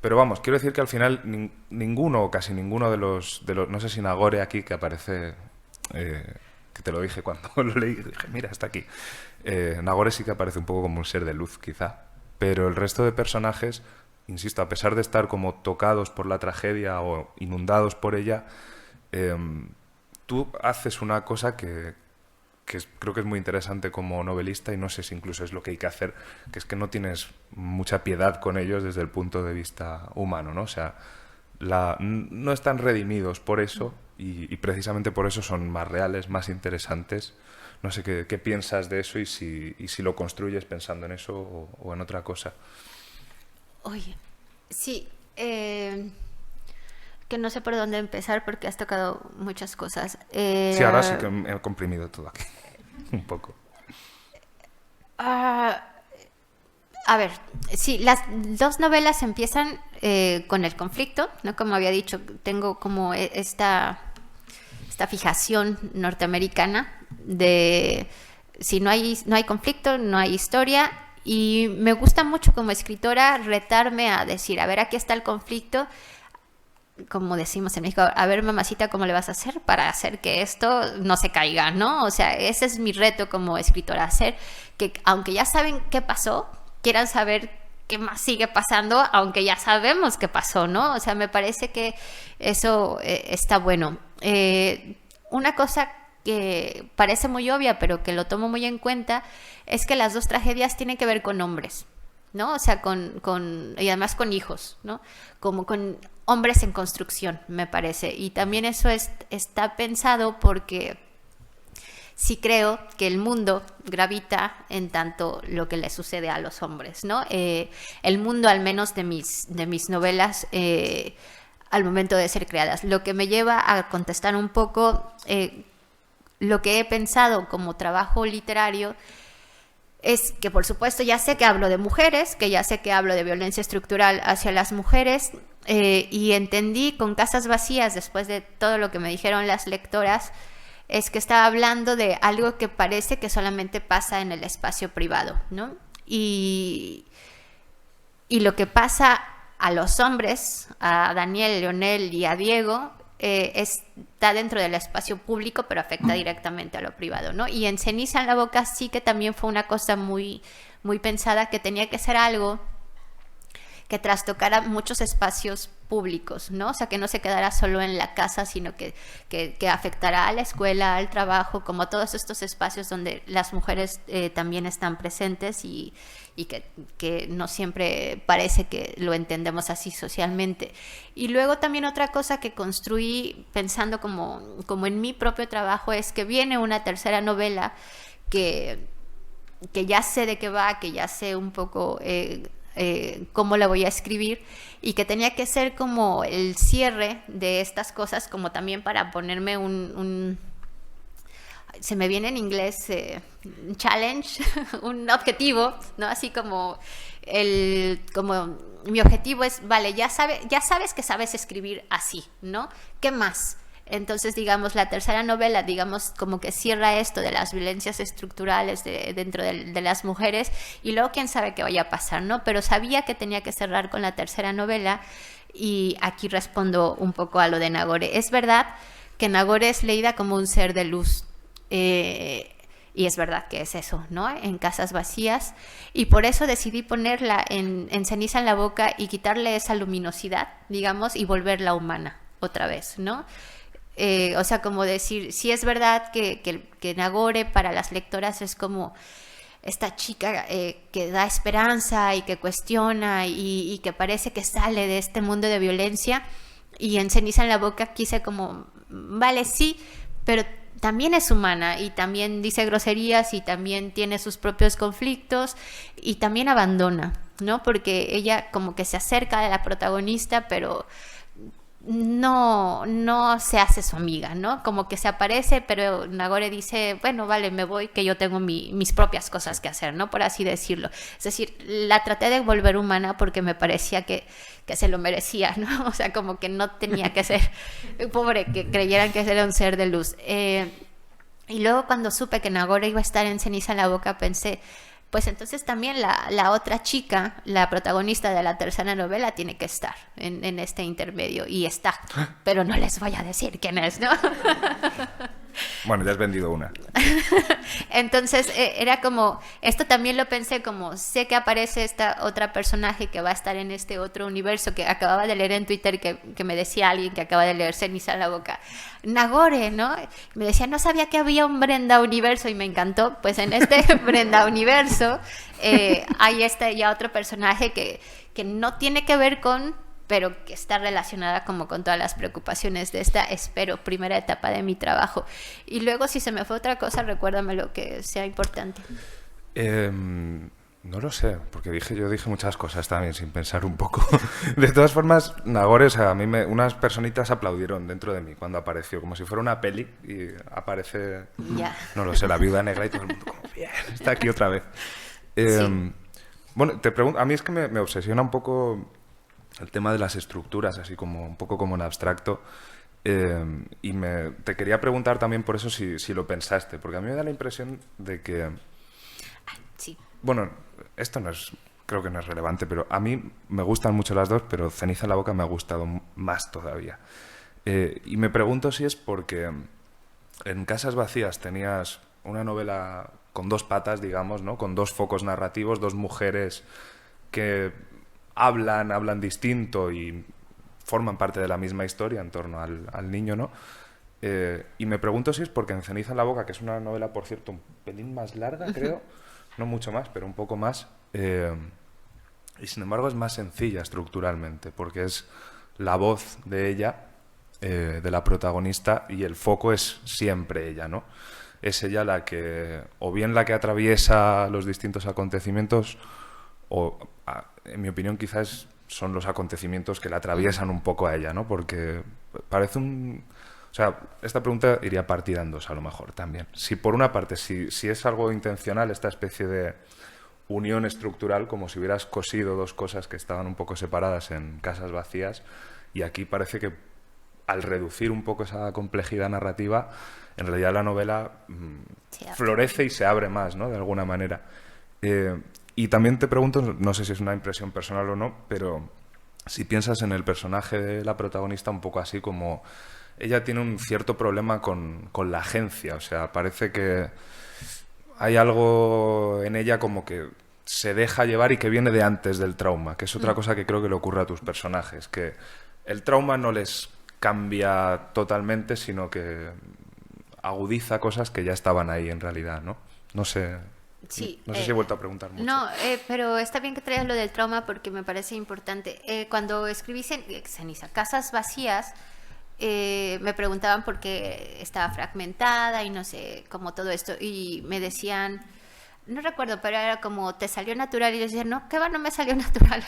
Pero vamos, quiero decir que al final ninguno o casi ninguno de los no sé si Nagore aquí, que aparece, que te lo dije cuando lo leí, dije, mira, está aquí. Nagore sí que aparece un poco como un ser de luz, quizá. Pero el resto de personajes, insisto, a pesar de estar como tocados por la tragedia o inundados por ella, tú haces una cosa que creo que es muy interesante como novelista, y no sé si incluso es lo que hay que hacer, que es que no tienes mucha piedad con ellos desde el punto de vista humano, ¿no? O sea, no están redimidos por eso, y precisamente por eso son más reales, más interesantes. No sé qué piensas de eso y si lo construyes pensando en eso o en otra cosa. Oye, sí, que no sé por dónde empezar porque has tocado muchas cosas. Sí, ahora sí que me he comprimido todo aquí, un poco. A ver, sí, las dos novelas empiezan con el conflicto, ¿no? Como había dicho, tengo como esta fijación norteamericana de si no hay conflicto, no hay historia, y me gusta mucho como escritora retarme a decir, a ver, aquí está el conflicto, como decimos en México, a ver, mamacita, ¿cómo le vas a hacer para hacer que esto no se caiga, ¿no? O sea, ese es mi reto como escritora, hacer que, aunque ya saben qué pasó, quieran saber qué más sigue pasando, aunque ya sabemos qué pasó, ¿no? O sea, me parece que eso está bueno. Una cosa que parece muy obvia, pero que lo tomo muy en cuenta, es que las dos tragedias tienen que ver con hombres, ¿no? O sea, y además con hijos, ¿no? Como con hombres en construcción, me parece. Y también eso está pensado porque sí creo que el mundo gravita en tanto lo que le sucede a los hombres, ¿no? El mundo, al menos de mis novelas, al momento de ser creadas. Lo que me lleva a contestar un poco lo que he pensado como trabajo literario es que, por supuesto, ya sé que hablo de mujeres, que ya sé que hablo de violencia estructural hacia las mujeres, y entendí con Casas Vacías, después de todo lo que me dijeron las lectoras, es que estaba hablando de algo que parece que solamente pasa en el espacio privado, ¿no? Y lo que pasa a los hombres, a Daniel, Leonel y a Diego, está dentro del espacio público, pero afecta directamente a lo privado, ¿no? Y en Ceniza en la boca sí que también fue una cosa muy, muy pensada, que tenía que ser algo que trastocara muchos espacios públicos, ¿no? O sea, que no se quedara solo en la casa, sino que afectará a la escuela, al trabajo, como a todos estos espacios donde las mujeres también están presentes y que no siempre parece que lo entendemos así socialmente. Y luego también otra cosa que construí pensando como en mi propio trabajo es que viene una tercera novela que ya sé de qué va, que ya sé un poco cómo la voy a escribir, y que tenía que ser como el cierre de estas cosas, como también para ponerme se me viene en inglés un challenge, un objetivo, ¿no? Así como mi objetivo es, vale, ya sabes que sabes escribir así, ¿no? ¿Qué más? Entonces, digamos, la tercera novela, digamos, como que cierra esto de las violencias estructurales dentro de las mujeres, y luego quién sabe qué vaya a pasar, ¿no? Pero sabía que tenía que cerrar con la tercera novela, y aquí respondo un poco a lo de Nagore. Es verdad que Nagore es leída como un ser de luz, y es verdad que es eso, ¿no? En Casas Vacías, y por eso decidí ponerla en Ceniza en la boca y quitarle esa luminosidad, digamos, y volverla humana otra vez, ¿no? O sea, como decir, sí es verdad que Nagore para las lectoras es como esta chica que da esperanza y que cuestiona y que parece que sale de este mundo de violencia, y en Ceniza en la boca quise como, vale, sí, pero también es humana y también dice groserías y también tiene sus propios conflictos y también abandona, ¿no? Porque ella como que se acerca a la protagonista, pero no se hace su amiga, ¿no? Como que se aparece, pero Nagore dice, bueno, vale, me voy, que yo tengo mis propias cosas que hacer, ¿no? Por así decirlo. Es decir, la traté de volver humana porque me parecía que se lo merecía, ¿no? O sea, como que no tenía que ser pobre, que creyeran que era un ser de luz. Y luego cuando supe que Nagore iba a estar en Ceniza en la boca, pensé, pues entonces también la otra chica, la protagonista de la tercera novela, tiene que estar en este intermedio. Y está, pero no les voy a decir quién es, ¿no? Bueno, ya has vendido una. Entonces era como, esto también lo pensé como, sé que aparece esta otra personaje que va a estar en este otro universo, que acababa de leer en Twitter, que me decía alguien que acaba de leer Ceniza en la boca, Nagore, ¿no? Me decía, no sabía que había un Brenda universo y me encantó. Pues en este Brenda universo hay ya otro personaje que no tiene que ver con, pero que está relacionada como con todas las preocupaciones de esta, espero, primera etapa de mi trabajo. Y luego, si se me fue otra cosa, recuérdame lo que sea importante. No lo sé, porque yo dije muchas cosas también sin pensar un poco. De todas formas, Nagore, o sea, a mí unas personitas aplaudieron dentro de mí cuando apareció, como si fuera una peli y aparece, no lo sé, la viuda negra y todo el mundo como, bien, está aquí otra vez. Sí. Bueno, te pregunto, a mí es que me obsesiona un poco el tema de las estructuras, así como un poco como en abstracto. Y te quería preguntar también por eso si lo pensaste, porque a mí me da la impresión de que... Sí. Bueno, esto creo que no es relevante, pero a mí me gustan mucho las dos, pero Ceniza en la boca me ha gustado más todavía. Y me pregunto si es porque en Casas vacías tenías una novela con dos patas, digamos, ¿no? Con dos focos narrativos, dos mujeres que hablan distinto y forman parte de la misma historia en torno al niño, ¿no? Y me pregunto si es porque en Ceniza en la boca, que es una novela, por cierto, un pelín más larga, creo, no mucho más, pero un poco más, y sin embargo es más sencilla estructuralmente, porque es la voz de ella, de la protagonista, y el foco es siempre ella, ¿no? Es ella la que, o bien la que atraviesa los distintos acontecimientos, o, en mi opinión, quizás son los acontecimientos que la atraviesan un poco a ella, ¿no? Porque parece o sea, esta pregunta iría partida en dos, a lo mejor, también. Si por una parte, si es algo intencional, esta especie de unión estructural, como si hubieras cosido dos cosas que estaban un poco separadas en Casas vacías, y aquí parece que al reducir un poco esa complejidad narrativa, en realidad la novela florece y se abre más, ¿no? De alguna manera. Y también te pregunto, no sé si es una impresión personal o no, pero si piensas en el personaje de la protagonista un poco así como... Ella tiene un cierto problema con la agencia, o sea, parece que hay algo en ella como que se deja llevar y que viene de antes del trauma, que es otra cosa que creo que le ocurre a tus personajes, que el trauma no les cambia totalmente, sino que agudiza cosas que ya estaban ahí en realidad, ¿no? No sé... Sí, no sé si he vuelto a preguntar mucho. No, pero está bien que traigas lo del trauma porque me parece importante. Cuando escribí Ceniza, Casas vacías, me preguntaban por qué estaba fragmentada y no sé, como todo esto. Y me decían, no recuerdo, pero era como, ¿te salió natural? Y yo decía, no, ¿qué va? No me salió natural.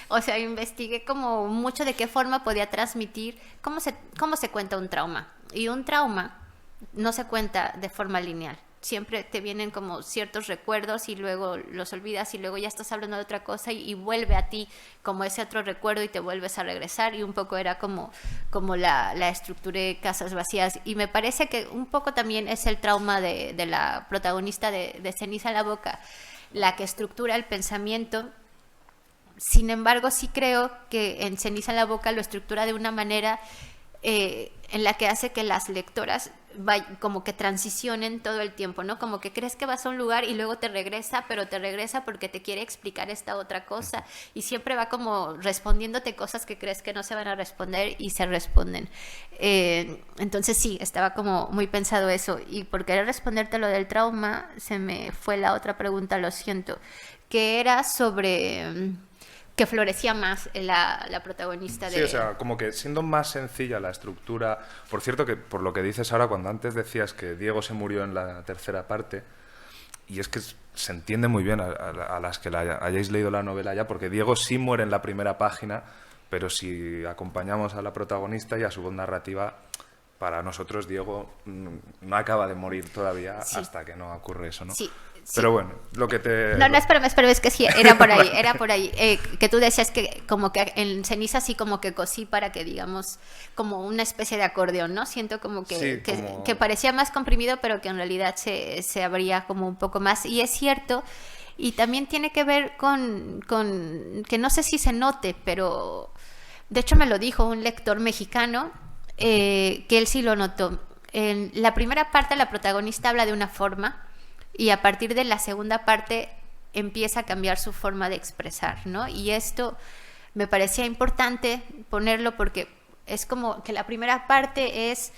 O sea, investigué como mucho de qué forma podía transmitir, cómo se cuenta un trauma. Y un trauma no se cuenta de forma lineal. Siempre te vienen como ciertos recuerdos y luego los olvidas y luego ya estás hablando de otra cosa y vuelve a ti como ese otro recuerdo y te vuelves a regresar, y un poco era como la estructura de Casas vacías. Y me parece que un poco también es el trauma de la protagonista de Ceniza en la boca, la que estructura el pensamiento. Sin embargo, sí creo que en Ceniza en la boca lo estructura de una manera en la que hace que las lectoras como que transicionen todo el tiempo, ¿no? Como que crees que vas a un lugar y luego te regresa, pero te regresa porque te quiere explicar esta otra cosa, y siempre va como respondiéndote cosas que crees que no se van a responder y se responden. Entonces sí, estaba como muy pensado eso, y por querer responderte lo del trauma, se me fue la otra pregunta, lo siento, que era sobre... que florecía más la protagonista de... Sí, o sea, como que siendo más sencilla la estructura... Por cierto, que por lo que dices ahora, cuando antes decías que Diego se murió en la tercera parte, y es que se entiende muy bien a las que hayáis leído la novela ya, porque Diego sí muere en la primera página, pero si acompañamos a la protagonista y a su voz narrativa, para nosotros Diego no acaba de morir todavía hasta que no ocurre eso, ¿no? Sí. Pero bueno, lo que te... No, espérame, es que sí, era por ahí. Que tú decías que como que en ceniza sí como que cosí para que digamos como una especie de acordeón, ¿no? Siento como que, Sí, como... que parecía más comprimido, pero que en realidad se abría como un poco más. Y es cierto, y también tiene que ver con que no sé si se note, pero de hecho me lo dijo un lector mexicano, que él sí lo notó. En la primera parte la protagonista habla de una forma, y a partir de la segunda parte empieza a cambiar su forma de expresar, ¿no? Y esto me parecía importante ponerlo porque es como que la primera parte es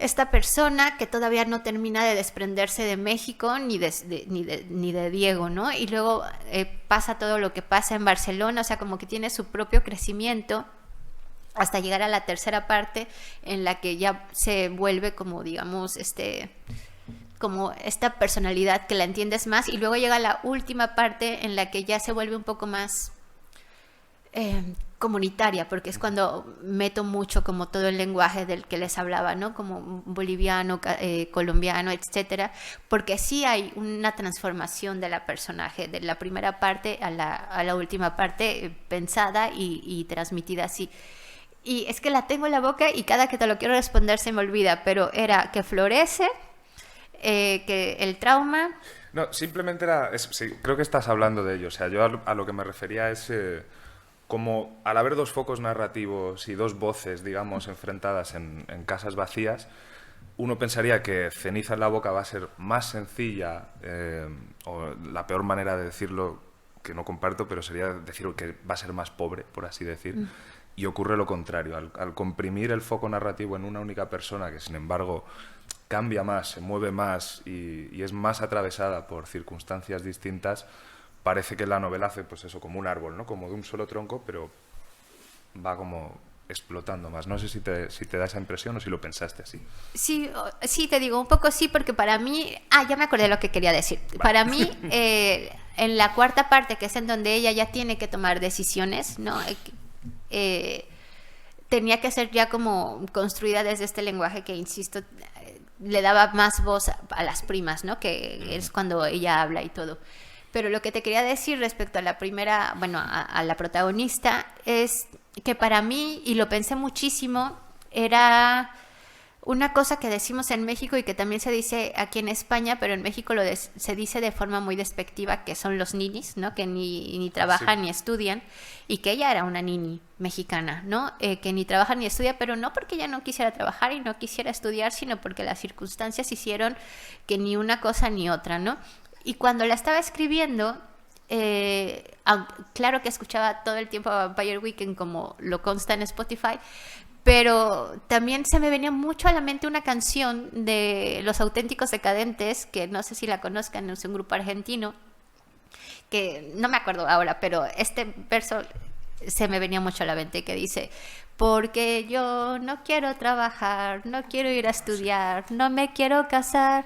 esta persona que todavía no termina de desprenderse de México ni de Diego, ¿no? Y luego pasa todo lo que pasa en Barcelona, o sea, como que tiene su propio crecimiento hasta llegar a la tercera parte en la que ya se vuelve como, digamos, como esta personalidad que la entiendes más, y luego llega la última parte en la que ya se vuelve un poco más comunitaria, porque es cuando meto mucho como todo el lenguaje del que les hablaba, ¿no? Como boliviano, colombiano, etcétera, porque sí hay una transformación de la personaje, de la primera parte a la última parte, pensada y transmitida así. Y es que la tengo en la boca y cada que te lo quiero responder se me olvida, pero era que florece, que el trauma... No, simplemente era... sí, creo que estás hablando de ello. O sea, yo a lo que me refería es como al haber dos focos narrativos y dos voces, digamos, enfrentadas en casas vacías, uno pensaría que Ceniza en la boca va a ser más sencilla, o la peor manera de decirlo, que no comparto, pero sería decir que va a ser más pobre, por así decir. Y ocurre lo contrario. Al comprimir el foco narrativo en una única persona, que sin embargo cambia más, se mueve más y es más atravesada por circunstancias distintas, parece que la novela hace pues eso, como un árbol, ¿no? Como de un solo tronco, pero va como explotando más. No sé si te da esa impresión o si lo pensaste así. Sí, te digo, un poco sí, porque para mí... ya me acordé lo que quería decir. Vale. Para mí, en la cuarta parte, que es en donde ella ya tiene que tomar decisiones, ¿no? Tenía que ser ya como construida desde este lenguaje que, insisto, le daba más voz a las primas, ¿no? Que es cuando ella habla y todo. Pero lo que te quería decir respecto a la primera, bueno, a la protagonista, es que para mí, y lo pensé muchísimo, era una cosa que decimos en México y que también se dice aquí en España, pero en México se dice de forma muy despectiva, que son los ninis, ¿no? Que ni trabajan ni estudian, y que ella era una nini mexicana, ¿no? Que ni trabaja ni estudia, pero no porque ella no quisiera trabajar y no quisiera estudiar, sino porque las circunstancias hicieron que ni una cosa ni otra, ¿no? Y cuando la estaba escribiendo, claro que escuchaba todo el tiempo a Vampire Weekend, como lo consta en Spotify, pero también se me venía mucho a la mente una canción de Los Auténticos Decadentes, que no sé si la conozcan, es un grupo argentino, que no me acuerdo ahora, pero este verso se me venía mucho a la mente, que dice: porque yo no quiero trabajar, no quiero ir a estudiar, no me quiero casar.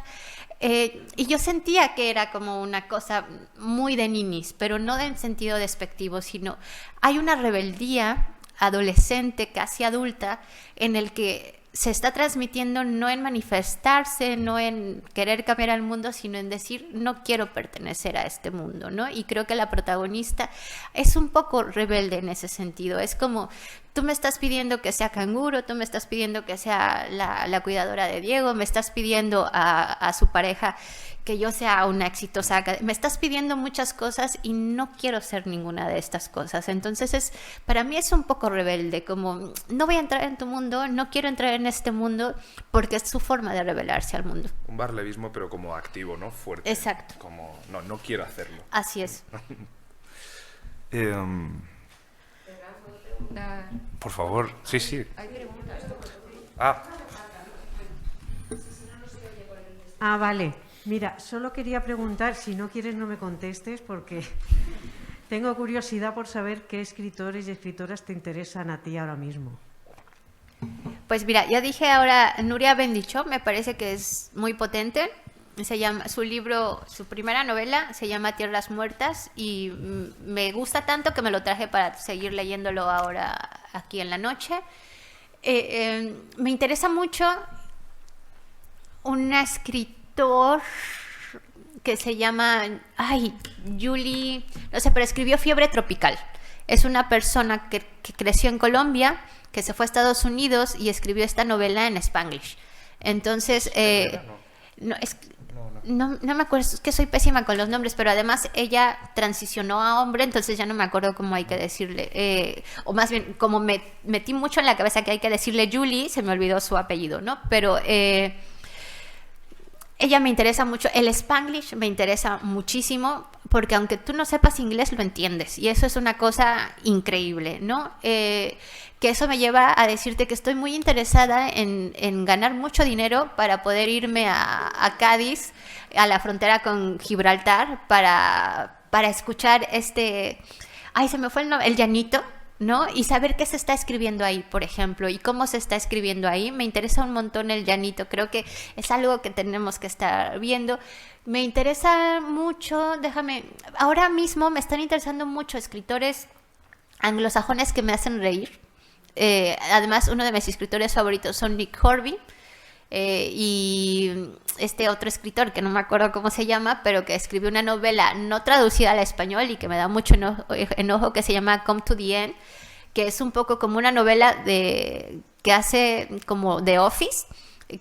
Y yo sentía que era como una cosa muy de ninis, pero no en sentido despectivo, sino hay una rebeldía adolescente, casi adulta, en el que se está transmitiendo no en manifestarse, no en querer cambiar al mundo, sino en decir, no quiero pertenecer a este mundo, ¿no? Y creo que la protagonista es un poco rebelde en ese sentido. Es como, tú me estás pidiendo que sea canguro, tú me estás pidiendo que sea la cuidadora de Diego, me estás pidiendo a su pareja que yo sea una exitosa, me estás pidiendo muchas cosas y no quiero ser ninguna de estas cosas. Entonces para mí es un poco rebelde, como no voy a entrar en tu mundo, no quiero entrar en este mundo, porque es su forma de rebelarse al mundo. Un barlevismo, pero como activo, ¿no? Fuerte. Exacto. Como, no quiero hacerlo. Así es. Por favor, sí. Vale. Mira, solo quería preguntar, si no quieres no me contestes, porque Tengo curiosidad por saber qué escritores y escritoras te interesan a ti ahora mismo. Pues mira, ya dije ahora, Nuria Bendichó, me parece que es muy potente. Se llama, su libro, su primera novela se llama Tierras Muertas y me gusta tanto que me lo traje para seguir leyéndolo ahora aquí en la noche. Me interesa mucho un escritor que se llama, Julie, no sé, pero escribió Fiebre Tropical. Es una persona que creció en Colombia, que se fue a Estados Unidos y escribió esta novela en Spanglish. Entonces, no me acuerdo, es que soy pésima con los nombres, pero además ella transicionó a hombre, entonces ya no me acuerdo cómo hay que decirle, o más bien, como me metí mucho en la cabeza que hay que decirle Julie, se me olvidó su apellido, ¿no? Pero ella me interesa mucho, el Spanglish me interesa muchísimo, porque aunque tú no sepas inglés, lo entiendes, y eso es una cosa increíble, ¿no? Que eso me lleva a decirte que estoy muy interesada en ganar mucho dinero para poder irme a Cádiz, a la frontera con Gibraltar, para escuchar se me fue el llanito, ¿no? Y saber qué se está escribiendo ahí, por ejemplo, y cómo se está escribiendo ahí. Me interesa un montón el llanito, creo que es algo que tenemos que estar viendo. Me interesa mucho, ahora mismo me están interesando mucho escritores anglosajones que me hacen reír. Además, uno de mis escritores favoritos son Nick Horby y este otro escritor que no me acuerdo cómo se llama, pero que escribió una novela no traducida al español y que me da mucho enojo, que se llama Come to the End, que es un poco como una novela que hace como The Office,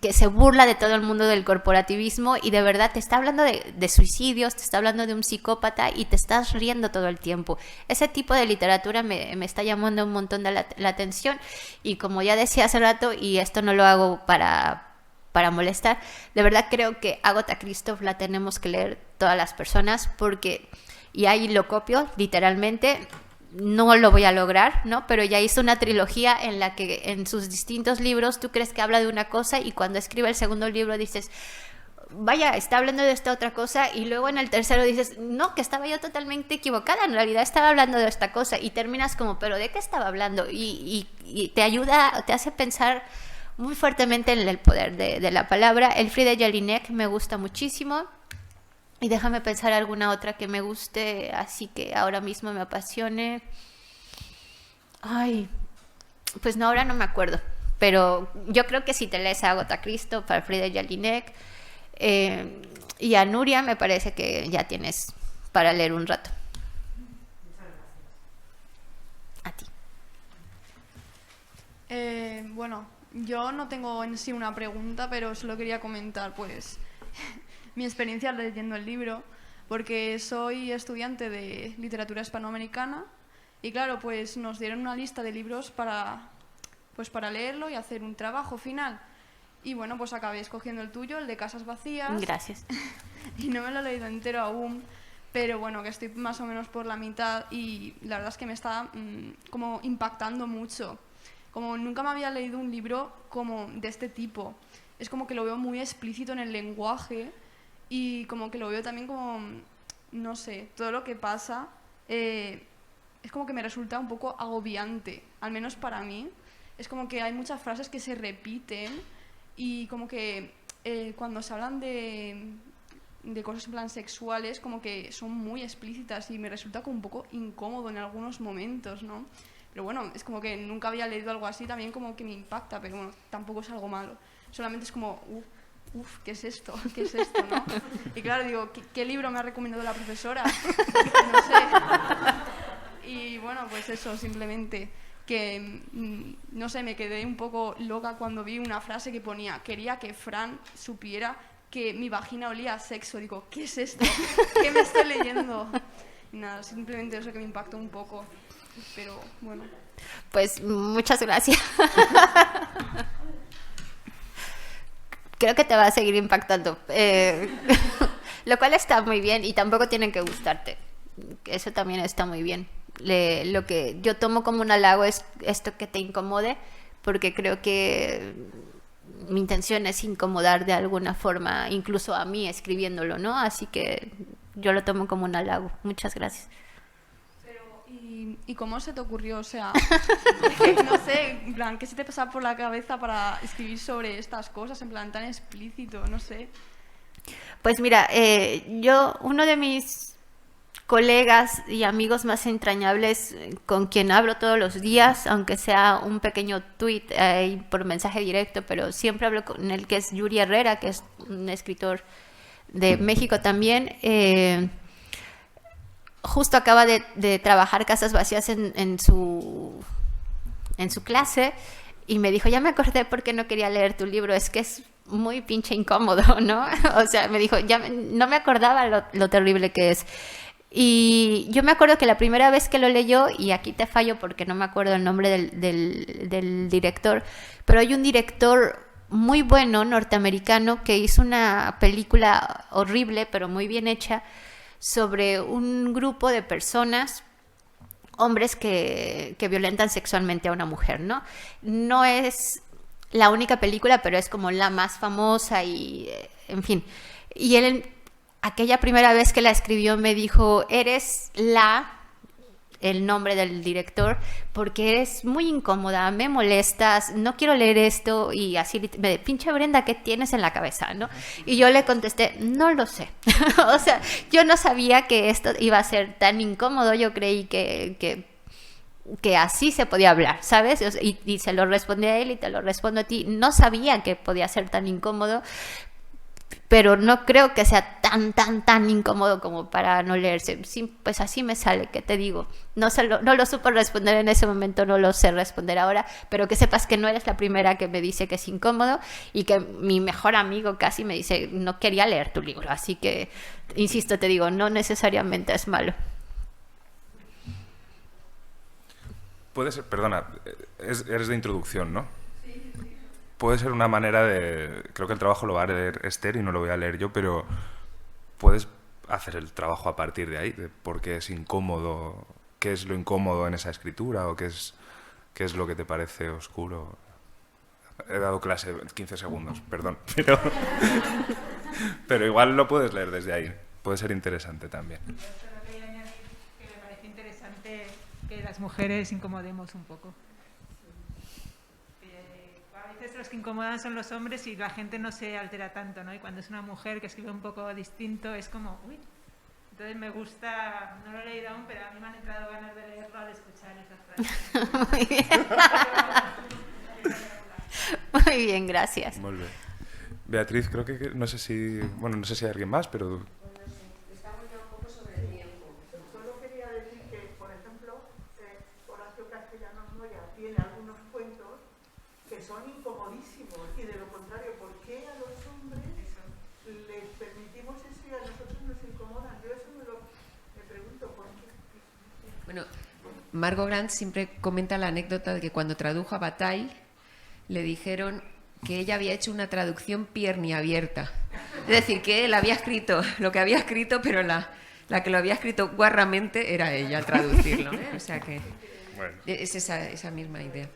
que se burla de todo el mundo del corporativismo y de verdad te está hablando de suicidios, te está hablando de un psicópata y te estás riendo todo el tiempo. Ese tipo de literatura me está llamando un montón de la atención y como ya decía hace rato, y esto no lo hago para molestar, de verdad creo que Agatha Christie la tenemos que leer todas las personas y ahí lo copio literalmente. No lo voy a lograr, ¿no? Pero ya hizo una trilogía en la que en sus distintos libros tú crees que habla de una cosa y cuando escribe el segundo libro dices, vaya, está hablando de esta otra cosa, y luego en el tercero dices, no, que estaba yo totalmente equivocada, en realidad estaba hablando de esta cosa, y terminas como, pero ¿de qué estaba hablando? Y te ayuda, te hace pensar muy fuertemente en el poder de la palabra. Elfriede Jelinek me gusta muchísimo. Y déjame pensar alguna otra que me guste, así que ahora mismo me apasione. Pues no, ahora no me acuerdo. Pero yo creo que si te lees a Agatha Christie, a Elfriede Jelinek y a Nuria, me parece que ya tienes para leer un rato. A ti. Bueno, yo no tengo en sí una pregunta, pero solo quería comentar, pues, mi experiencia leyendo el libro, porque soy estudiante de literatura hispanoamericana y claro, pues nos dieron una lista de libros para leerlo y hacer un trabajo final. Y bueno, pues acabé escogiendo el tuyo, el de Casas Vacías. Gracias. Y no me lo he leído entero aún, pero bueno, que estoy más o menos por la mitad y la verdad es que me está como impactando mucho. Como nunca me había leído un libro como de este tipo. Es como que lo veo muy explícito en el lenguaje. Y como que lo veo también como, no sé, todo lo que pasa es como que me resulta un poco agobiante, al menos para mí. Es como que hay muchas frases que se repiten y como que cuando se hablan de cosas en plan sexuales, como que son muy explícitas y me resulta como un poco incómodo en algunos momentos, ¿no? Pero bueno, es como que nunca había leído algo así, también como que me impacta, pero bueno, tampoco es algo malo. Solamente es como, ¿qué es esto? ¿Qué es esto, no? Y claro, digo, ¿qué libro me ha recomendado la profesora? No sé. Y bueno, pues eso, simplemente que, no sé, me quedé un poco loca cuando vi una frase que ponía, quería que Fran supiera que mi vagina olía a sexo. Digo, ¿qué es esto? ¿Qué me estoy leyendo? Y nada, simplemente eso que me impactó un poco. Pero bueno. Pues muchas gracias. Creo que te va a seguir impactando, lo cual está muy bien y tampoco tienen que gustarte. Eso también está muy bien. Lo que yo tomo como un halago es esto que te incomode, porque creo que mi intención es incomodar de alguna forma, incluso a mí escribiéndolo, ¿no? Así que yo lo tomo como un halago. Muchas gracias. ¿Y cómo se te ocurrió? O sea, no sé, en plan, ¿qué se te pasaba por la cabeza para escribir sobre estas cosas, en plan tan explícito? No sé. Pues mira, uno de mis colegas y amigos más entrañables con quien hablo todos los días, aunque sea un pequeño tweet por mensaje directo, pero siempre hablo con él, que es Yuri Herrera, que es un escritor de México también. Justo acaba de trabajar Casas Vacías en su clase y me dijo, ya me acordé por qué no quería leer tu libro, es que es muy pinche incómodo, ¿no? O sea, me dijo, ya no me acordaba lo terrible que es. Y yo me acuerdo que la primera vez que lo leyó, y aquí te fallo porque no me acuerdo el nombre del director, pero hay un director muy bueno norteamericano que hizo una película horrible pero muy bien hecha sobre un grupo de personas, hombres que violentan sexualmente a una mujer, ¿no? No es la única película, pero es como la más famosa y en fin. Y él, aquella primera vez que la escribió, me dijo, eres el nombre del director, porque eres muy incómoda, me molestas, no quiero leer esto, y así, pinche Brenda, ¿qué tienes en la cabeza, no? Y yo le contesté, no lo sé. O sea, yo no sabía que esto iba a ser tan incómodo, yo creí que así se podía hablar, ¿sabes? Y se lo respondí a él y te lo respondo a ti. No sabía que podía ser tan incómodo, pero no creo que sea tan incómodo como para no leerse. Sí, pues así me sale, ¿qué te digo? No lo supo responder en ese momento, no lo sé responder ahora, pero que sepas que no eres la primera que me dice que es incómodo y que mi mejor amigo casi me dice, no quería leer tu libro. Así que, insisto, te digo, no necesariamente es malo. Puede ser, perdona, eres de introducción, ¿no? Sí. Puede ser una manera de... Creo que el trabajo lo va a leer Esther y no lo voy a leer yo, pero puedes hacer el trabajo a partir de ahí, de por qué es incómodo, qué es lo incómodo en esa escritura o qué es lo que te parece oscuro. He dado clase 15 segundos, perdón, pero igual lo puedes leer desde ahí, puede ser interesante también. Que las mujeres incomodemos un poco. A veces los que incomodan son los hombres y la gente no se altera tanto, ¿no? Y cuando es una mujer que escribe un poco distinto es como, uy. Entonces me gusta, no lo he leído aún, pero a mí me han entrado ganas de leerlo al escuchar esas frases. Muy bien. Muy bien, gracias. Muy bien. Beatriz, creo que no sé si hay alguien más, pero... Son incomodísimos y de lo contrario, ¿por qué a los hombres les permitimos eso y a nosotros nos incomodan? Yo eso me pregunto por qué. Bueno, Margot Grant siempre comenta la anécdota de que cuando tradujo a Bataille le dijeron que ella había hecho una traducción pierniabierta. Es decir, que él había escrito lo que había escrito, pero la que lo había escrito guarramente era ella al traducirlo, ¿eh? O sea que es esa misma idea.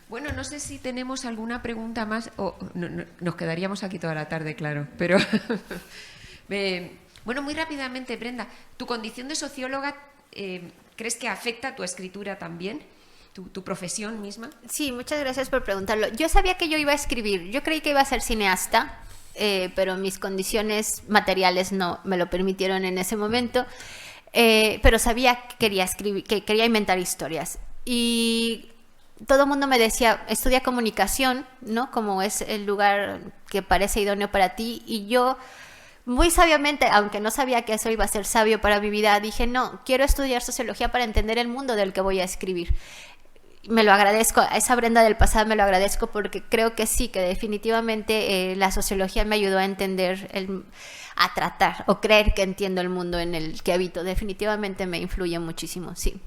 Bueno, no sé si tenemos alguna pregunta más, o nos quedaríamos aquí toda la tarde, claro, pero... Bueno, muy rápidamente, Brenda, ¿tu condición de socióloga crees que afecta a tu escritura también? ¿Tu profesión misma? Sí, muchas gracias por preguntarlo. Yo sabía que yo iba a escribir, yo creí que iba a ser cineasta, pero mis condiciones materiales no me lo permitieron en ese momento, pero sabía que quería escribir, que quería inventar historias. Y todo el mundo me decía, estudia comunicación, ¿no? Como es el lugar que parece idóneo para ti. Y yo, muy sabiamente, aunque no sabía que eso iba a ser sabio para mi vida, dije, no, quiero estudiar sociología para entender el mundo del que voy a escribir. Me lo agradezco, a esa Brenda del pasado me lo agradezco porque creo que sí, que definitivamente la sociología me ayudó a entender, a tratar o creer que entiendo el mundo en el que habito. Definitivamente me influye muchísimo, sí.